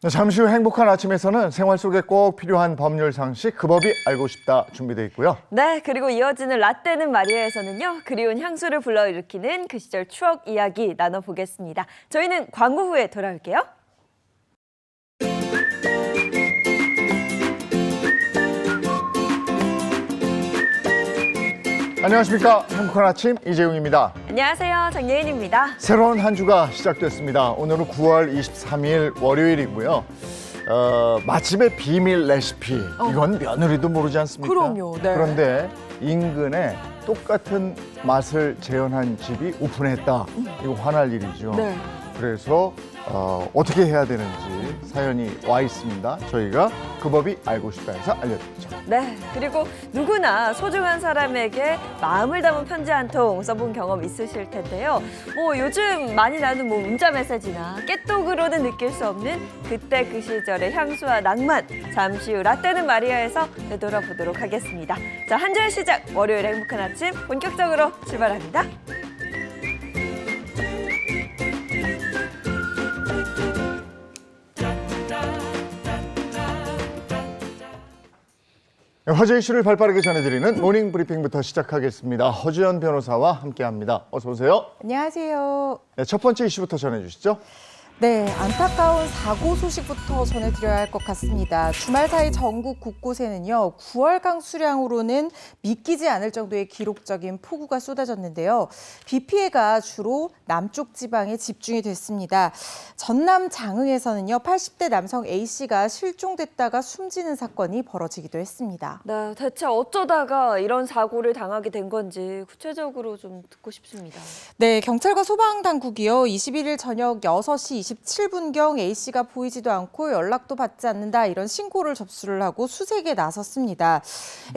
잠시 후 행복한 아침에서는 생활 속에 꼭 필요한 법률 상식, 그 법이 알고 싶다 준비되어 있고요. 네, 그리고 이어지는 라떼는 마리아에서는요. 그리운 향수를 불러일으키는 그 시절 추억 이야기 나눠보겠습니다. 저희는 광고 후에 돌아올게요. 안녕하십니까. 행복한 아침 이재용입니다. 안녕하세요. 장예인입니다. 새로운 한 주가 시작됐습니다. 오늘은 9월 23일 월요일이고요. 맛집의 비밀 레시피, 이건 며느리도 모르지 않습니까? 그럼요, 네. 그런데 인근에 똑같은 맛을 재현한 집이 오픈했다. 이거 화날 일이죠. 네. 그래서 어떻게 해야 되는지 사연이 와 있습니다. 저희가 그 법이 알고 싶다 해서 알려드리죠. 네, 그리고 누구나 소중한 사람에게 마음을 담은 편지 한 통 써본 경험 있으실 텐데요. 요즘 많이 나는 문자 메시지나 깨똑으로는 느낄 수 없는 그때 그 시절의 향수와 낭만, 잠시 후 라떼는 마리아에서 되돌아보도록 하겠습니다. 자, 한 주의 시작, 월요일 행복한 아침 본격적으로 출발합니다. 화제 이슈를 발빠르게 전해드리는 모닝 브리핑부터 시작하겠습니다. 허주연 변호사와 함께합니다. 어서 오세요. 안녕하세요. 네, 첫 번째 이슈부터 전해주시죠. 네, 안타까운 사고 소식부터 전해드려야 할 것 같습니다. 주말 사이 전국 곳곳에는요, 9월강 수량으로는 믿기지 않을 정도의 기록적인 폭우가 쏟아졌는데요. 비 피해가 주로 남쪽 지방에 집중이 됐습니다. 전남 장흥에서는요, 80대 남성 A씨가 실종됐다가 숨지는 사건이 벌어지기도 했습니다. 네, 대체 어쩌다가 이런 사고를 당하게 된 건지 구체적으로 좀 듣고 싶습니다. 네, 경찰과 소방당국이요, 21일 저녁 6시 27분경 A씨가 보이지도 않고 연락도 받지 않는다 이런 신고를 접수를 하고 수색에 나섰습니다.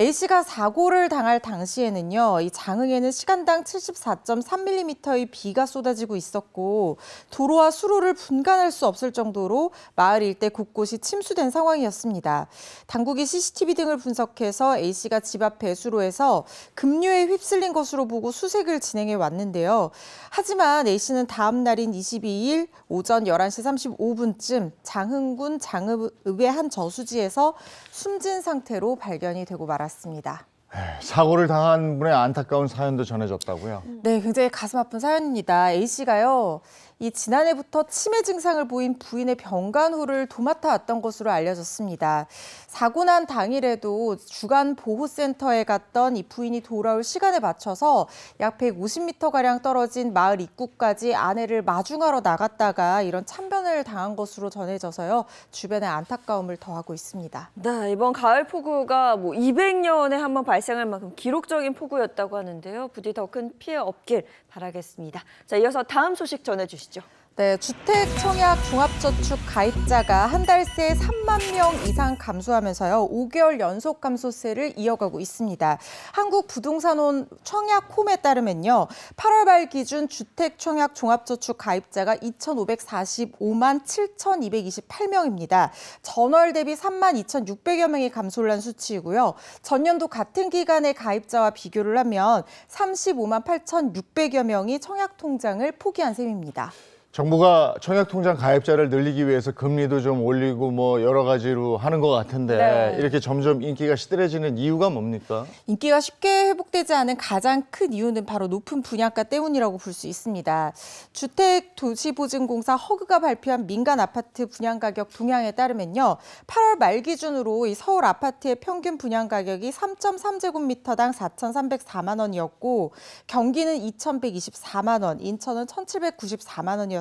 A씨가 사고를 당할 당시에는요, 이 장흥에는 시간당 74.3mm의 비가 쏟아지고 있었고 도로와 수로를 분간할 수 없을 정도로 마을 일대 곳곳이 침수된 상황이었습니다. 당국이 CCTV 등을 분석해서 A씨가 집 앞 배수로에서 급류에 휩쓸린 것으로 보고 수색을 진행해 왔는데요. 하지만 A씨는 다음 날인 22일 오전 11시 35분쯤 장흥군 장읍의 한 저수지에서 숨진 상태로 발견이 되고 말았습니다. 사고를 당한 분의 안타까운 사연도 전해졌다고요. 네, 굉장히 가슴 아픈 사연입니다. A씨가요, 이 지난해부터 치매 증상을 보인 부인의 병간 후를 도맡아 왔던 것으로 알려졌습니다. 사고 난 당일에도 주간 보호센터에 갔던 이 부인이 돌아올 시간에 맞춰서 약 150m가량 떨어진 마을 입구까지 아내를 마중하러 나갔다가 이런 참변을 당한 것으로 전해져서요, 주변에 안타까움을 더하고 있습니다. 네, 이번 가을 폭우가 200년에 한 번 발생할 만큼 기록적인 폭우였다고 하는데요. 부디 더 큰 피해 없길 바라겠습니다. 자, 이어서 다음 소식 전해주시죠. 네, 주택청약 종합저축 가입자가 한 달 새 3만 명 이상 감소하면서요, 5개월 연속 감소세를 이어가고 있습니다. 한국부동산원 청약홈에 따르면요, 8월 말 기준 주택청약 종합저축 가입자가 2,545만 7,228명입니다. 전월 대비 3만 2,600여 명이 감소를 한 수치이고요. 전년도 같은 기간의 가입자와 비교를 하면 35만 8,600여 명이 청약통장을 포기한 셈입니다. 정부가 청약통장 가입자를 늘리기 위해서 금리도 좀 올리고 여러 가지로 하는 것 같은데 네. 이렇게 점점 인기가 시들해지는 이유가 뭡니까? 인기가 쉽게 회복되지 않은 가장 큰 이유는 바로 높은 분양가 때문이라고 볼 수 있습니다. 주택도시보증공사 허그가 발표한 민간 아파트 분양가격 동향에 따르면요, 8월 말 기준으로 이 서울 아파트의 평균 분양가격이 3.3제곱미터당 4,304만 원이었고 경기는 2,124만 원, 인천은 1,794만 원이었습니다.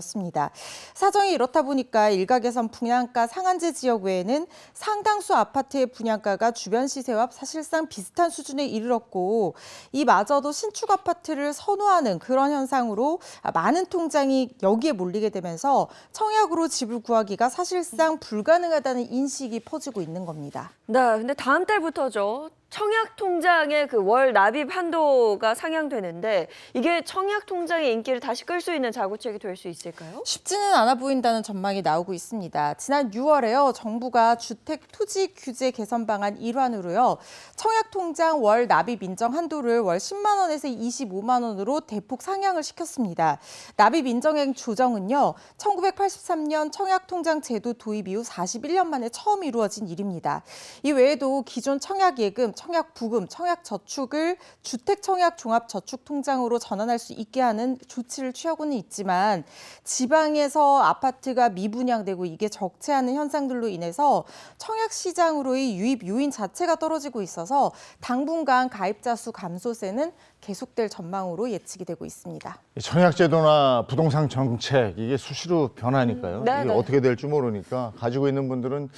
사정이 이렇다 보니까 일각에선 분양가 상한제 지역 외에는 상당수 아파트의 분양가가 주변 시세와 사실상 비슷한 수준에 이르렀고 이마저도 신축 아파트를 선호하는 그런 현상으로 많은 통장이 여기에 몰리게 되면서 청약으로 집을 구하기가 사실상 불가능하다는 인식이 퍼지고 있는 겁니다. 네, 근데 다음 달부터죠. 청약 통장의 그 월 납입 한도가 상향되는데 이게 청약 통장의 인기를 다시 끌 수 있는 자구책이 될 수 있을까요? 쉽지는 않아 보인다는 전망이 나오고 있습니다. 지난 6월에요. 정부가 주택 토지 규제 개선 방안 일환으로요. 청약 통장 월 납입 인정 한도를 월 10만 원에서 25만 원으로 대폭 상향을 시켰습니다. 납입 인정액 조정은요. 1983년 청약 통장 제도 도입 이후 41년 만에 처음 이루어진 일입니다. 이 외에도 기존 청약 예금, 청약 부금, 청약 저축을 주택 청약 종합 저축 통장으로 전환할 수 있게 하는 조치를 취하고는 있지만 지방에서 아파트가 미분양되고 이게 적체 않은 현상들로 인해서 청약 시장으로의 유입 요인 자체가 떨어지고 있어서 당분간 가입자 수 감소세는 계속될 전망으로 예측이 되고 있습니다. 청약제도나 부동산 정책 이게 수시로 변하니까요. 네, 이게 네. 어떻게 될지 모르니까 가지고 있는 분들은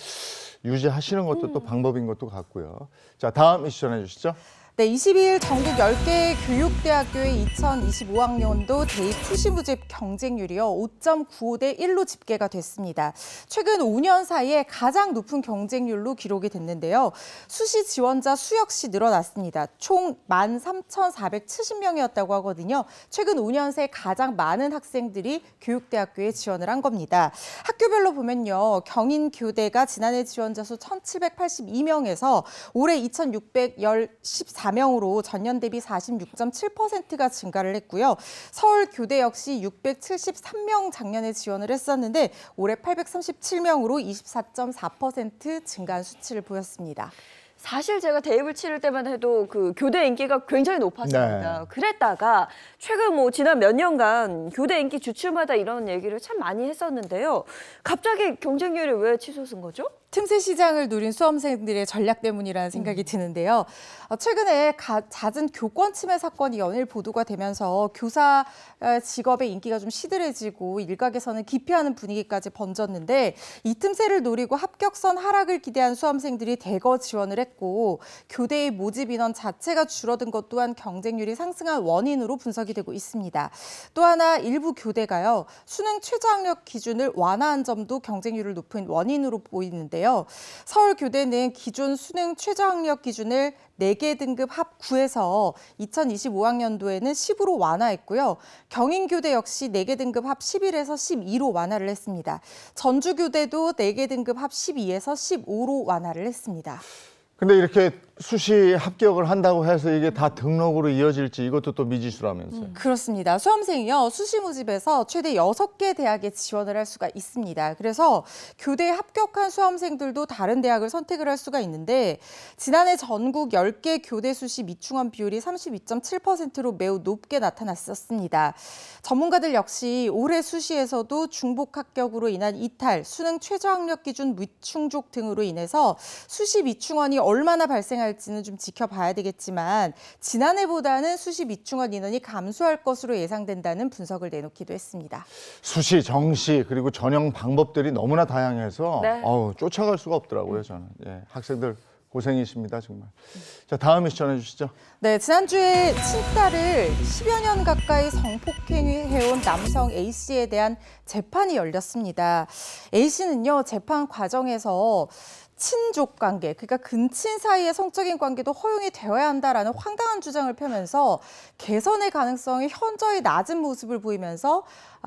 유지하시는 것도 또 방법인 것도 같고요. 자, 다음 이슈 전해주시죠. 네, 22일 전국 10개 교육대학교의 2025학년도 대입 수시 모집 경쟁률이요 5.95대 1로 집계가 됐습니다. 최근 5년 사이에 가장 높은 경쟁률로 기록이 됐는데요. 수시 지원자 수 역시 늘어났습니다. 총 13,470명이었다고 하거든요. 최근 5년 새 가장 많은 학생들이 교육대학교에 지원을 한 겁니다. 학교별로 보면요. 경인교대가 지난해 지원자 수 1,782명에서 올해 2,614명으로 전년 대비 46.7%가 증가를 했고요. 서울교대 역시 673명 작년에 지원을 했었는데 올해 837명으로 24.4% 증가한 수치를 보였습니다. 사실 제가 대입을 치를 때만 해도 그 교대 인기가 굉장히 높았습니다. 네. 그랬다가 최근 뭐 지난 몇 년간 교대 인기 주출마다 이런 얘기를 참 많이 했었는데요. 갑자기 경쟁률이 왜 치솟은 거죠? 틈새 시장을 노린 수험생들의 전략 때문이라는 생각이 드는데요. 최근에 잦은 교권 침해 사건이 연일 보도가 되면서 교사 직업의 인기가 좀 시들해지고 일각에서는 기피하는 분위기까지 번졌는데 이 틈새를 노리고 합격선 하락을 기대한 수험생들이 대거 지원을 했고 교대의 모집 인원 자체가 줄어든 것 또한 경쟁률이 상승한 원인으로 분석이 되고 있습니다. 또 하나 일부 교대가요. 수능 최저학력 기준을 완화한 점도 경쟁률을 높인 원인으로 보이는데요. 서울교대는 기존 수능 최저학력 기준을 4개 등급 합 9에서 2025학년도에는 10으로 완화했고요. 경인교대 역시 4개 등급 합 11에서 12로 완화를 했습니다. 전주교대도 4개 등급 합 12에서 15로 완화를 했습니다. 근데 이렇게 수시 합격을 한다고 해서 이게 다 등록으로 이어질지 이것도 또 미지수라면서요. 그렇습니다. 수험생이요. 수시 모집에서 최대 6개 대학에 지원을 할 수가 있습니다. 그래서 교대에 합격한 수험생들도 다른 대학을 선택을 할 수가 있는데 지난해 전국 10개 교대 수시 미충원 비율이 32.7%로 매우 높게 나타났었습니다. 전문가들 역시 올해 수시에서도 중복 합격으로 인한 이탈, 수능 최저학력 기준 미충족 등으로 인해서 수시 미충원이 얼마나 발생할지는 좀 지켜봐야 되겠지만 지난해보다는 수시 미충원 인원이 감소할 것으로 예상된다는 분석을 내놓기도 했습니다. 수시, 정시 그리고 전형 방법들이 너무나 다양해서 네. 쫓아갈 수가 없더라고요, 저는. 예, 학생들 고생이십니다, 정말. 자, 다음 이슈 전해주시죠. 네, 지난주에 친딸을 10여 년 가까이 성폭행해온 남성 A씨에 대한 재판이 열렸습니다. A씨는요, 재판 과정에서 친족 관계, 그러니까 근친 사이의 성적인 관계도 허용이 되어야 한다라는 황당한 주장을 펴면서 개선의 가능성이 현저히 낮은 모습을 보이면서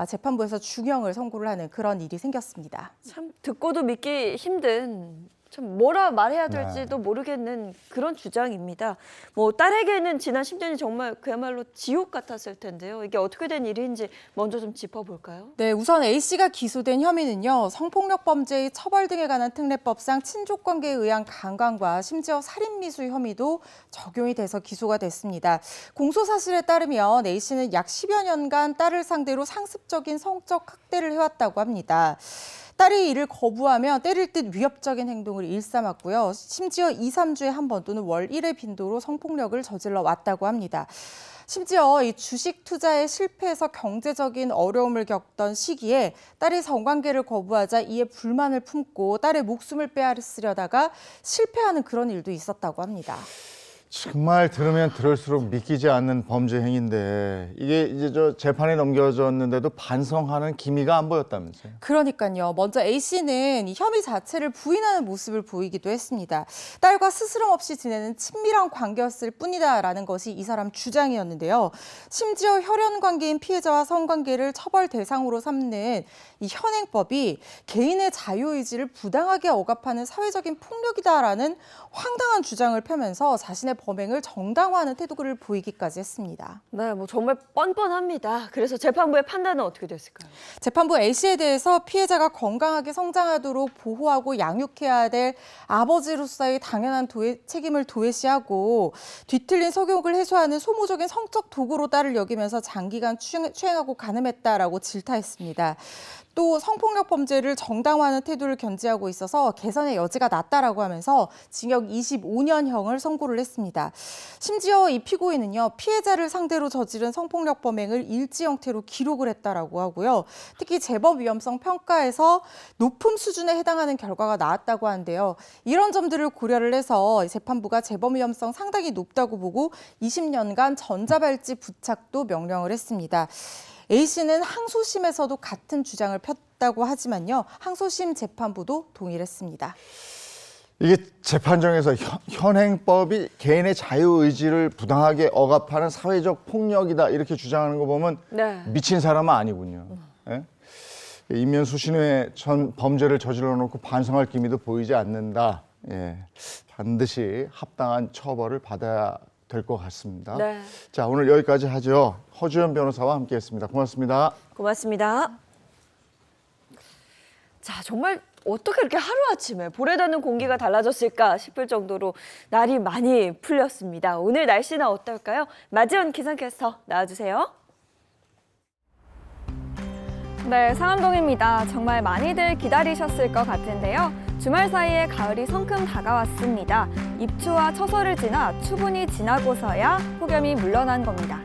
재판부에서 중형을 선고를 하는 그런 일이 생겼습니다. 참 듣고도 믿기 힘든 참 뭐라 말해야 될지도 모르겠는 그런 주장입니다. 뭐 딸에게는 지난 10년이 정말 그야말로 지옥 같았을 텐데요. 이게 어떻게 된 일인지 먼저 좀 짚어볼까요? 네, 우선 A씨가 기소된 혐의는요. 성폭력 범죄의 처벌 등에 관한 특례법상 친족관계에 의한 강간과 심지어 살인미수 혐의도 적용이 돼서 기소가 됐습니다. 공소 사실에 따르면 A씨는 약 10여 년간 딸을 상대로 상습적인 성적 학대를 해왔다고 합니다. 딸이 이를 거부하며 때릴 듯 위협적인 행동을 일삼았고요. 심지어 2, 3주에 한 번 또는 월 1회 빈도로 성폭력을 저질러 왔다고 합니다. 심지어 이 주식 투자에 실패해서 경제적인 어려움을 겪던 시기에 딸이 성관계를 거부하자 이에 불만을 품고 딸의 목숨을 빼앗으려다가 실패하는 그런 일도 있었다고 합니다. 정말 들으면 들을수록 믿기지 않는 범죄 행위인데 이게 이제 저 재판에 넘겨졌는데도 반성하는 기미가 안 보였다면서요? 그러니까요. 먼저 A씨는 이 혐의 자체를 부인하는 모습을 보이기도 했습니다. 딸과 스스럼 없이 지내는 친밀한 관계였을 뿐이다라는 것이 이 사람 주장이었는데요. 심지어 혈연 관계인 피해자와 성관계를 처벌 대상으로 삼는 이 현행법이 개인의 자유의지를 부당하게 억압하는 사회적인 폭력이다라는 황당한 주장을 펴면서 자신의 범행을 정당화하는 태도를 보이기까지 했습니다. 네, 뭐 정말 뻔뻔합니다. 그래서 재판부의 판단은 어떻게 됐을까요? 재판부 A씨에 대해서 피해자가 건강하게 성장하도록 보호하고 양육해야 될 아버지로서의 당연한 책임을 도외시하고 뒤틀린 속욕을 해소하는 소모적인 성적 도구로 딸을 여기면서 장기간 추행하고 간음했다라고 질타했습니다. 또 성폭력 범죄를 정당화하는 태도를 견지하고 있어서 개선의 여지가 낮다라고 하면서 징역 25년형을 선고를 했습니다. 심지어 이 피고인은요, 피해자를 상대로 저지른 성폭력 범행을 일지 형태로 기록을 했다라고 하고요. 특히 재법 위험성 평가에서 높음 수준에 해당하는 결과가 나왔다고 하는데요. 이런 점들을 고려를 해서 재판부가 재법 위험성 상당히 높다고 보고 20년간 전자발찌 부착도 명령을 했습니다. A씨는 항소심에서도 같은 주장을 폈다고 하지만요. 항소심 재판부도 동일했습니다. 이게 재판정에서 현행법이 개인의 자유의지를 부당하게 억압하는 사회적 폭력이다 이렇게 주장하는 거 보면 네. 미친 사람은 아니군요. 예? 이면수 씨는 전 범죄를 저질러 놓고 반성할 기미도 보이지 않는다. 예. 반드시 합당한 처벌을 받아야 될 것 같습니다. 네. 자, 오늘 여기까지 하죠. 허주연 변호사와 함께했습니다. 고맙습니다. 고맙습니다. 자, 정말 어떻게 이렇게 하루아침에 볼에 닿는 공기가 달라졌을까 싶을 정도로 날이 많이 풀렸습니다. 오늘 날씨는 어떨까요? 마지원 기상캐스터 나와주세요. 네, 상암동입니다. 정말 많이들 기다리셨을 것 같은데요. 주말 사이에 가을이 성큼 다가왔습니다. 입추와 처서를 지나 추분이 지나고서야 폭염이 물러난 겁니다.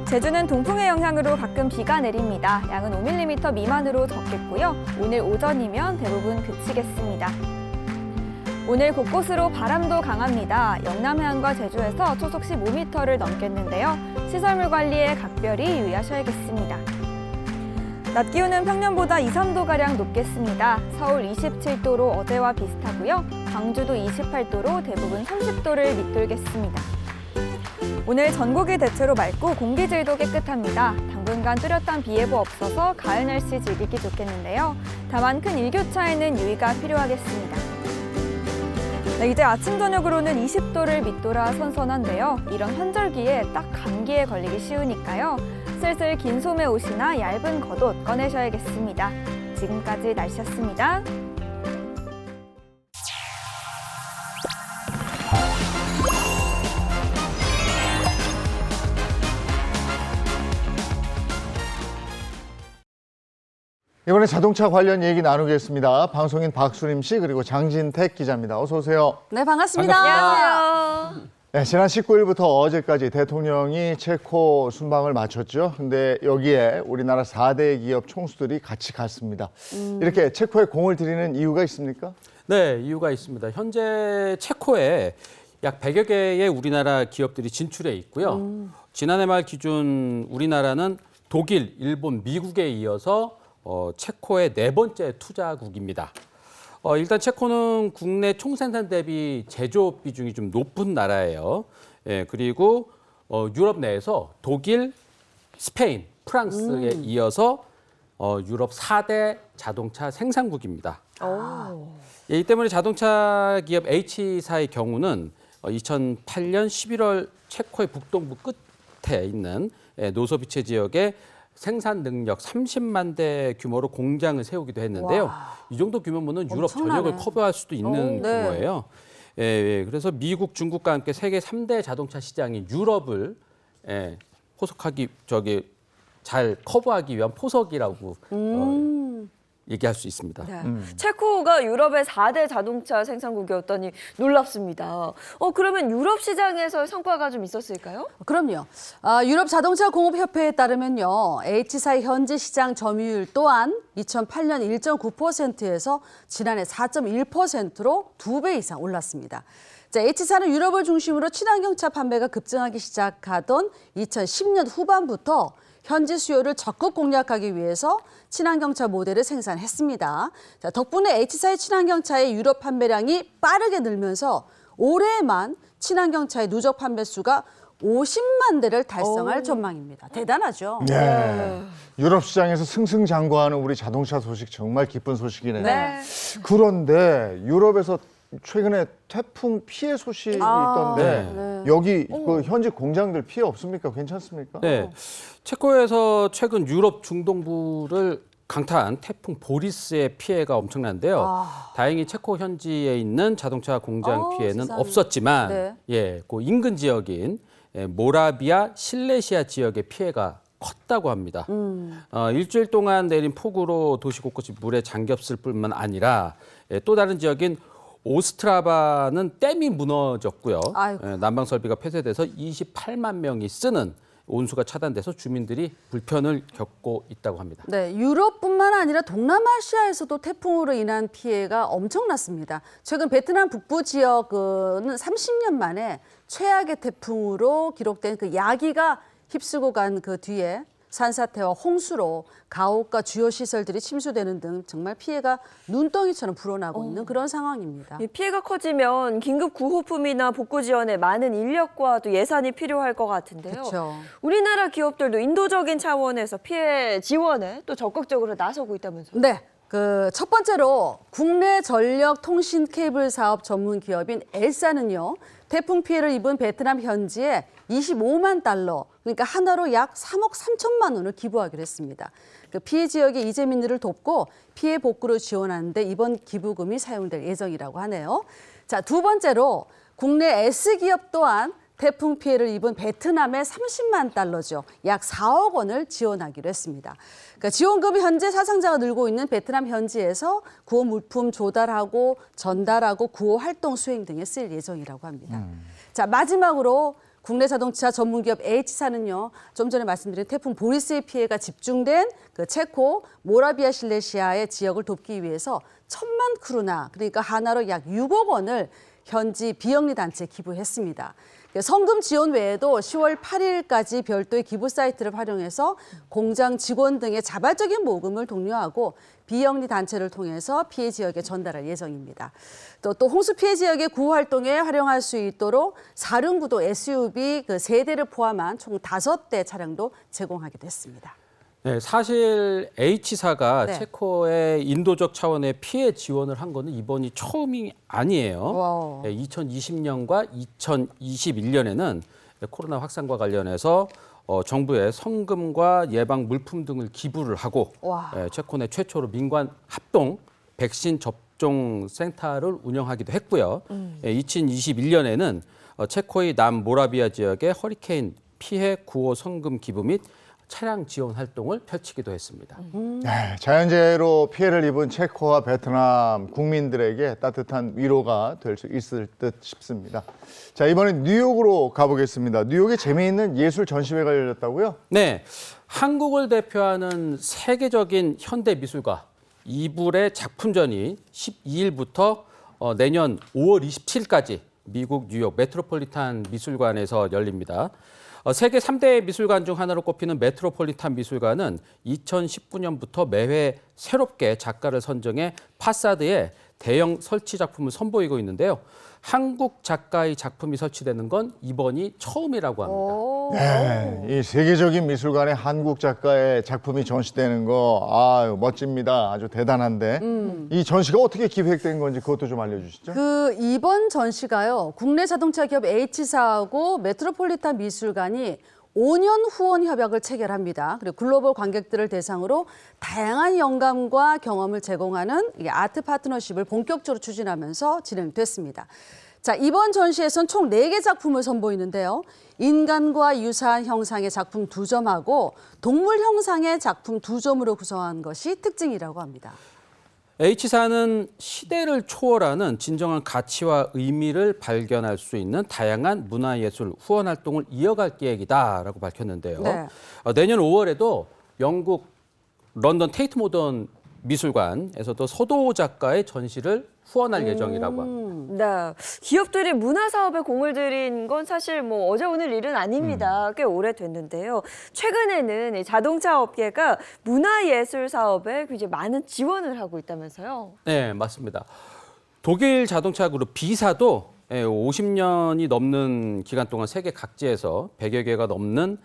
제주는 동풍의 영향으로 가끔 비가 내립니다. 양은 5mm 미만으로 적겠고요. 오늘 오전이면 대부분 그치겠습니다. 오늘 곳곳으로 바람도 강합니다. 영남 해안과 제주에서 초속 15m를 넘겠는데요. 시설물 관리에 각별히 유의하셔야겠습니다. 낮 기온은 평년보다 2, 3도가량 높겠습니다. 서울 27도로 어제와 비슷하고요. 광주도 28도로 대부분 30도를 밑돌겠습니다. 오늘 전국이 대체로 맑고 공기질도 깨끗합니다. 당분간 뚜렷한 비 예보 없어서 가을 날씨 즐기기 좋겠는데요. 다만 큰 일교차에는 유의가 필요하겠습니다. 네, 이제 아침 저녁으로는 20도를 밑돌아 선선한데요. 이런 환절기에 딱 감기에 걸리기 쉬우니까요. 슬슬 긴 소매 옷이나 얇은 겉옷 꺼내셔야겠습니다. 지금까지 날씨였습니다. 이번에 자동차 관련 얘기 나누겠습니다. 방송인 박수림 씨 그리고 장진택 기자입니다. 어서 오세요. 네, 반갑습니다. 안녕하세요. 네, 지난 19일부터 어제까지 대통령이 체코 순방을 마쳤죠. 근데 여기에 우리나라 4대 기업 총수들이 같이 갔습니다. 이렇게 체코에 공을 들이는 이유가 있습니까? 네, 이유가 있습니다. 현재 체코에 약 100여 개의 우리나라 기업들이 진출해 있고요. 지난해 말 기준 우리나라는 독일, 일본, 미국에 이어서 체코의 4번째 투자국입니다. 일단 체코는 국내 총생산 대비 제조업 비중이 좀 높은 나라예요. 예, 그리고 유럽 내에서 독일, 스페인, 프랑스에 이어서 유럽 4대 자동차 생산국입니다. 예, 이 때문에 자동차 기업 H사의 경우는 2008년 11월 체코의 북동부 끝에 있는 노소비체 지역에 생산 능력 30만 대 규모로 공장을 세우기도 했는데요. 이 정도 규모면 유럽 엄청나네. 전역을 커버할 수도 있는 네. 규모예요. 예, 그래서 미국, 중국과 함께 세계 3대 자동차 시장인 유럽을 포석하기 잘 커버하기 위한 포석이라고 얘기할 수 있습니다. 네. 체코가 유럽의 4대 자동차 생산국이었더니 놀랍습니다. 그러면 유럽 시장에서 성과가 좀 있었을까요? 그럼요. 유럽 자동차 공업협회에 따르면요, H사의 현재 시장 점유율 또한 2008년 1.9%에서 지난해 4.1%로 2배 이상 올랐습니다. 자, H사는 유럽을 중심으로 친환경차 판매가 급증하기 시작하던 2010년 후반부터 현지 수요를 적극 공략하기 위해서 친환경차 모델을 생산했습니다. 자, 덕분에 H사의 친환경차의 유럽 판매량이 빠르게 늘면서 올해만 친환경차의 누적 판매 수가 50만 대를 달성할 전망입니다. 대단하죠? 네. 유럽 시장에서 승승장구하는 우리 자동차 소식 정말 기쁜 소식이네요. 네. 그런데 유럽에서 최근에 태풍 피해 소식이 있던데 네. 여기 그 현지 공장들 피해 없습니까? 괜찮습니까? 네, 체코에서 최근 유럽 중동부를 강타한 태풍 보리스의 피해가 엄청난데요. 다행히 체코 현지에 있는 자동차 공장 피해는 세상에. 없었지만, 네. 그 인근 지역인 모라비아 실레시아 지역의 피해가 컸다고 합니다. 일주일 동안 내린 폭우로 도시 곳곳이 물에 잠겼을 뿐만 아니라 또 다른 지역인 오스트라바는 댐이 무너졌고요. 아이고. 난방 설비가 폐쇄돼서 28만 명이 쓰는 온수가 차단돼서 주민들이 불편을 겪고 있다고 합니다. 네, 유럽뿐만 아니라 동남아시아에서도 태풍으로 인한 피해가 엄청났습니다. 최근 베트남 북부 지역은 30년 만에 최악의 태풍으로 기록된 그 야기가 휩쓸고 간 그 뒤에 산사태와 홍수로 가옥과 주요 시설들이 침수되는 등 정말 피해가 눈덩이처럼 불어나고 있는 그런 상황입니다. 이 피해가 커지면 긴급 구호품이나 복구 지원에 많은 인력과 또 예산이 필요할 것 같은데요. 그렇죠. 우리나라 기업들도 인도적인 차원에서 피해 지원에 또 적극적으로 나서고 있다면서요. 네. 그 첫 번째로 국내 전력 통신 케이블 사업 전문 기업인 엘사는요. 태풍 피해를 입은 베트남 현지에 25만 달러, 그러니까 하나로 약 3억 3천만 원을 기부하기로 했습니다. 그 피해 지역의 이재민들을 돕고 피해 복구를 지원하는데 이번 기부금이 사용될 예정이라고 하네요. 자, 두 번째로 국내 S기업 또한 태풍 피해를 입은 베트남에 30만 달러죠. 약 4억 원을 지원하기로 했습니다. 그러니까 지원금이 현재 사상자가 늘고 있는 베트남 현지에서 구호 물품 조달하고 전달하고 구호 활동 수행 등에 쓸 예정이라고 합니다. 자, 마지막으로 국내 자동차 전문기업 H사는요, 좀 전에 말씀드린 태풍 보리스의 피해가 집중된 그 체코 모라비아 실레시아의 지역을 돕기 위해서 1,000만 크루나, 그러니까 하나로 약 6억 원을 현지 비영리 단체에 기부했습니다. 성금 지원 외에도 10월 8일까지 별도의 기부 사이트를 활용해서 공장 직원 등의 자발적인 모금을 독려하고 비영리 단체를 통해서 피해 지역에 전달할 예정입니다. 또 홍수 피해 지역의 구호 활동에 활용할 수 있도록 4륜구도 SUV 그 3대를 포함한 총 5대 차량도 제공하기도 했습니다. 네, 사실 H사가 네. 체코의 인도적 차원의 피해 지원을 한 거는 이번이 처음이 아니에요. 와우. 2020년과 2021년에는 코로나 확산과 관련해서 정부에 성금과 예방 물품 등을 기부를 하고 와. 체코 내 최초로 민관 합동 백신 접종 센터를 운영하기도 했고요. 2021년에는 체코의 남모라비아 지역의 허리케인 피해 구호 성금 기부 및 차량 지원 활동을 펼치기도 했습니다. 네, 자연재해로 피해를 입은 체코와 베트남 국민들에게 따뜻한 위로가 될 수 있을 듯 싶습니다. 자, 이번엔 뉴욕으로 가보겠습니다. 뉴욕에 재미있는 예술 전시회가 열렸다고요? 네, 한국을 대표하는 세계적인 현대 미술가 이불의 작품전이 12일부터 내년 5월 27일까지 미국 뉴욕 메트로폴리탄 미술관에서 열립니다. 세계 3대 미술관 중 하나로 꼽히는 메트로폴리탄 미술관은 2019년부터 매회 새롭게 작가를 선정해 파사드에 대형 설치 작품을 선보이고 있는데요. 한국 작가의 작품이 설치되는 건 이번이 처음이라고 합니다. 네, 이 세계적인 미술관에 한국 작가의 작품이 전시되는 거 아유 멋집니다. 아주 대단한데 이 전시가 어떻게 기획된 건지 그것도 좀 알려주시죠. 그 이번 전시가요, 국내 자동차 기업 H사하고 메트로폴리탄 미술관이 5년 후원 협약을 체결합니다. 그리고 글로벌 관객들을 대상으로 다양한 영감과 경험을 제공하는 이 아트 파트너십을 본격적으로 추진하면서 진행됐습니다. 자, 이번 전시에서는 총 4개 작품을 선보이는데요. 인간과 유사한 형상의 작품 2점하고 동물 형상의 작품 2점으로 구성한 것이 특징이라고 합니다. H사는 시대를 초월하는 진정한 가치와 의미를 발견할 수 있는 다양한 문화예술 후원 활동을 이어갈 계획이다라고 밝혔는데요. 네. 내년 5월에도 영국 런던 테이트 모던 미술관에서도 서도 작가의 전시를 후원할 예정이라고 합니다. 네, 기업들이 문화 사업에 공을 들인 건 사실 뭐 어제 오늘 일은 아닙니다. 꽤 오래 됐는데요. 최근에는 이 자동차 업계가 문화예술 사업에 굉장히 많은 지원을 하고 있다면서요. 네, 맞습니다. 독일 자동차 그룹 B사도 50년이 넘는 기간 동안 세계 각지에서 100여 개가 넘는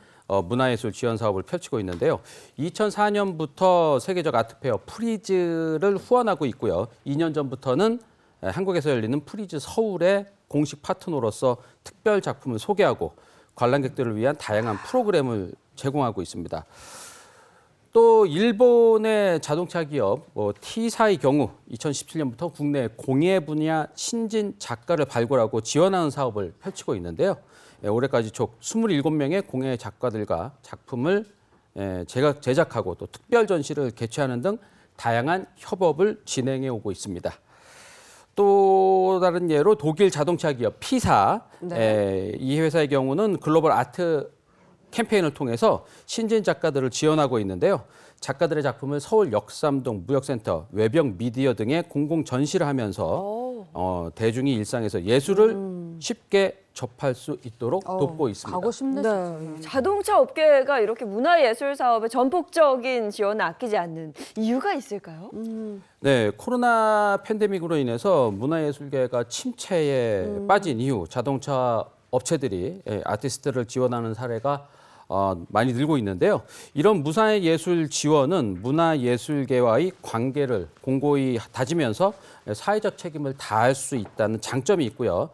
문화예술 지원 사업을 펼치고 있는데요. 2004년부터 세계적 아트페어 프리즈를 후원하고 있고요. 2년 전부터는 한국에서 열리는 프리즈 서울의 공식 파트너로서 특별 작품을 소개하고 관람객들을 위한 다양한 프로그램을 제공하고 있습니다. 또 일본의 자동차 기업 T사의 경우 2017년부터 국내 공예 분야 신진 작가를 발굴하고 지원하는 사업을 펼치고 있는데요. 올해까지 총 27명의 공예 작가들과 작품을 제작하고 또 특별 전시를 개최하는 등 다양한 협업을 진행해 오고 있습니다. 또 다른 예로 독일 자동차 기업 P사, 이 회사의 경우는 글로벌 아트 캠페인을 통해서 신진 작가들을 지원하고 있는데요. 작가들의 작품을 서울 역삼동 무역센터, 외병 미디어 등에 공공 전시를 하면서 대중이 일상에서 예술을 쉽게 접할 수 있도록 돕고 있습니다. 가고 싶네. 네, 자동차 업계가 이렇게 문화예술 사업에 전폭적인 지원을 아끼지 않는 이유가 있을까요? 네, 코로나 팬데믹으로 인해서 문화예술계가 침체에 빠진 이후 자동차 업체들이 아티스트를 지원하는 사례가 많이 늘고 있는데요. 이런 문화예술 지원은 문화예술계와의 관계를 공고히 다지면서 사회적 책임을 다할 수 있다는 장점이 있고요.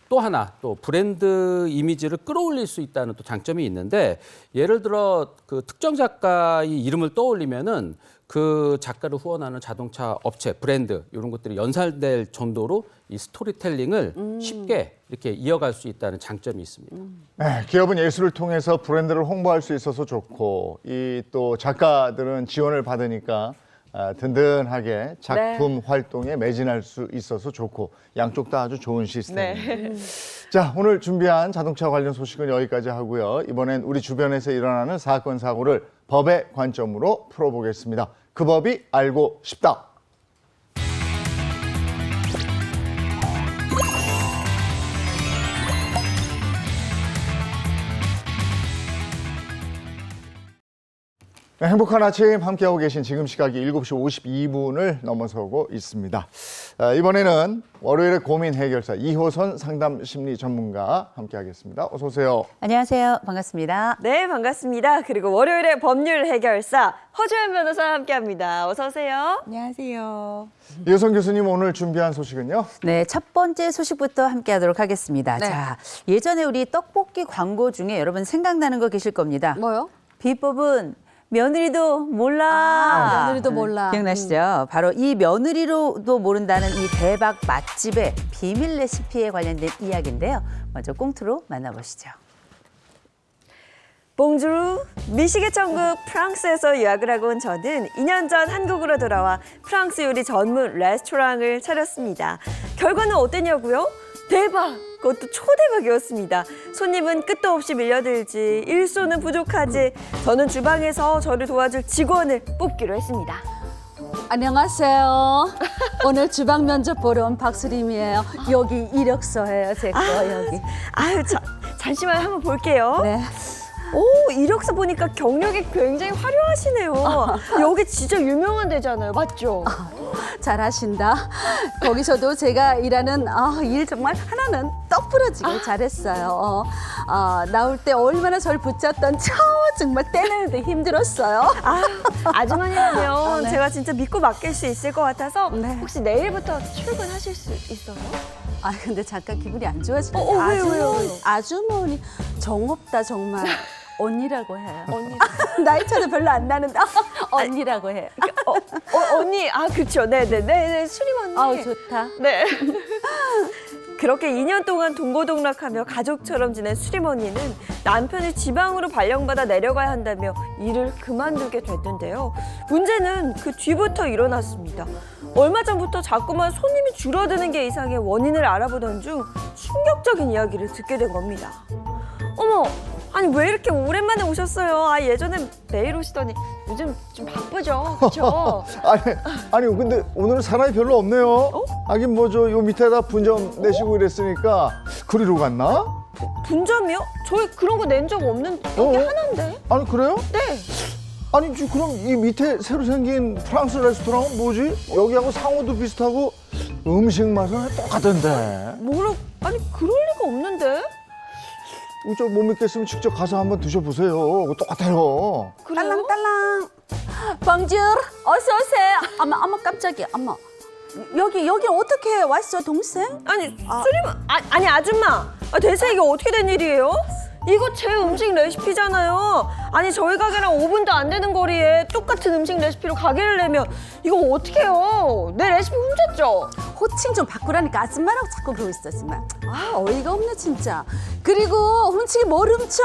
또 하나 또 브랜드 이미지를 끌어올릴 수 있다는 또 장점이 있는데 예를 들어 그 특정 작가의 이름을 떠올리면은 그 작가를 후원하는 자동차 업체, 브랜드 이런 것들이 연상될 정도로 이 스토리텔링을 쉽게 이렇게 이어갈 수 있다는 장점이 있습니다. 네, 기업은 예술을 통해서 브랜드를 홍보할 수 있어서 좋고 이 또 작가들은 지원을 받으니까 든든하게 작품 활동에 매진할 수 있어서 좋고 양쪽 다 아주 좋은 시스템입니다. 자, 오늘 준비한 자동차 관련 소식은 여기까지 하고요. 이번엔 우리 주변에서 일어나는 사건, 사고를 법의 관점으로 풀어보겠습니다. 그 법이 알고 싶다. 네, 행복한 아침 함께하고 계신 지금 시각이 7시 52분을 넘어서고 있습니다. 이번에는 월요일의 고민 해결사 이호선 상담 심리 전문가 함께하겠습니다. 어서 오세요. 안녕하세요. 반갑습니다. 네, 반갑습니다. 그리고 월요일의 법률 해결사 허주연 변호사와 함께합니다. 어서 오세요. 안녕하세요. 이호선 교수님 오늘 준비한 소식은요? 네, 첫 번째 소식부터 함께하도록 하겠습니다. 자, 예전에 우리 떡볶이 광고 중에 여러분 생각나는 거 계실 겁니다. 뭐요? 비법은 며느리도 몰라. 며느리도 몰라. 기억나시죠? 바로 이 며느리로도 모른다는 이 대박 맛집의 비밀 레시피에 관련된 이야기인데요. 먼저 꽁트로 만나보시죠. 봉주루, 미식의 천국 프랑스에서 유학을 하고 온 저는 2년 전 한국으로 돌아와 프랑스 요리 전문 레스토랑을 차렸습니다. 결과는 어땠냐고요? 대박! 그것도 초대박이었습니다. 손님은 끝도 없이 밀려들지, 일손은 부족하지, 저는 주방에서 저를 도와줄 직원을 뽑기로 했습니다. 안녕하세요. 오늘 주방 면접 보러 온 박수림이에요. 여기 이력서예요, 제 거 여기. 아유, 잠시만 한번 볼게요. 네. 오, 이력서 보니까 경력이 굉장히 화려하시네요. 여기 진짜 유명한 데잖아요. 맞죠? 잘하신다. 거기서도 제가 일하는 일 정말 하나는 떡 부러지게 잘했어요. 나올 때 얼마나 절 붙잡던 정말 떼내는데 힘들었어요. 아주머니라면 제가 진짜 믿고 맡길 수 있을 것 같아서 네. 혹시 내일부터 출근하실 수 있어요? 근데 잠깐 기분이 안 좋아지네. 왜요? 아주머니 정없다 정말. 언니라고 해요. 언니. 나이 차도 별로 안 나는데 언니라고 해. 언니, 그렇죠. 네네네. 수림 언니. 좋다. 네. 그렇게 2년 동안 동고동락하며 가족처럼 지낸 수림 언니는 남편이 지방으로 발령받아 내려가야 한다며 일을 그만두게 됐는데요. 문제는 그 뒤부터 일어났습니다. 얼마 전부터 자꾸만 손님이 줄어드는 게 이상해 원인을 알아보던 중 충격적인 이야기를 듣게 된 겁니다. 어머, 아니 왜 이렇게 오랜만에 오셨어요? 아 예전엔 매일 오시더니 요즘 좀 바쁘죠, 그렇죠? 아니 근데 오늘은 사람이 별로 없네요. 하긴 뭐 저 요 밑에다 분점 내시고 이랬으니까 그리로 갔나? 분점이요? 저희 그런 거 낸 적 없는 게 하나인데. 아니 그래요? 네. 아니 그럼 이 밑에 새로 생긴 프랑스 레스토랑은 뭐지? 여기하고 상호도 비슷하고 음식 맛은 똑같던데. 뭐라? 아니 그럴 리가 없는데. 저 못 믿겠으면 직접 가서 한번 드셔보세요. 그거 똑같아요. 그래요? 딸랑딸랑. 봉주르, 어서 오세요. 어머 깜짝이야. 어머. 여기 어떻게 왔어, 동생? 아니 수림 아니 아줌마. 대체 이게 어떻게 된 일이에요? 이거 제 음식 레시피잖아요. 아니 저희 가게랑 5분도 안 되는 거리에 똑같은 음식 레시피로 가게를 내면 이거 어떡해요? 내 레시피 훔쳤죠? 호칭 좀 바꾸라니까 아줌마라고 자꾸 그러고 있어, 아줌마. 아, 어이가 없네, 진짜. 그리고 훔치기 뭘 훔쳐?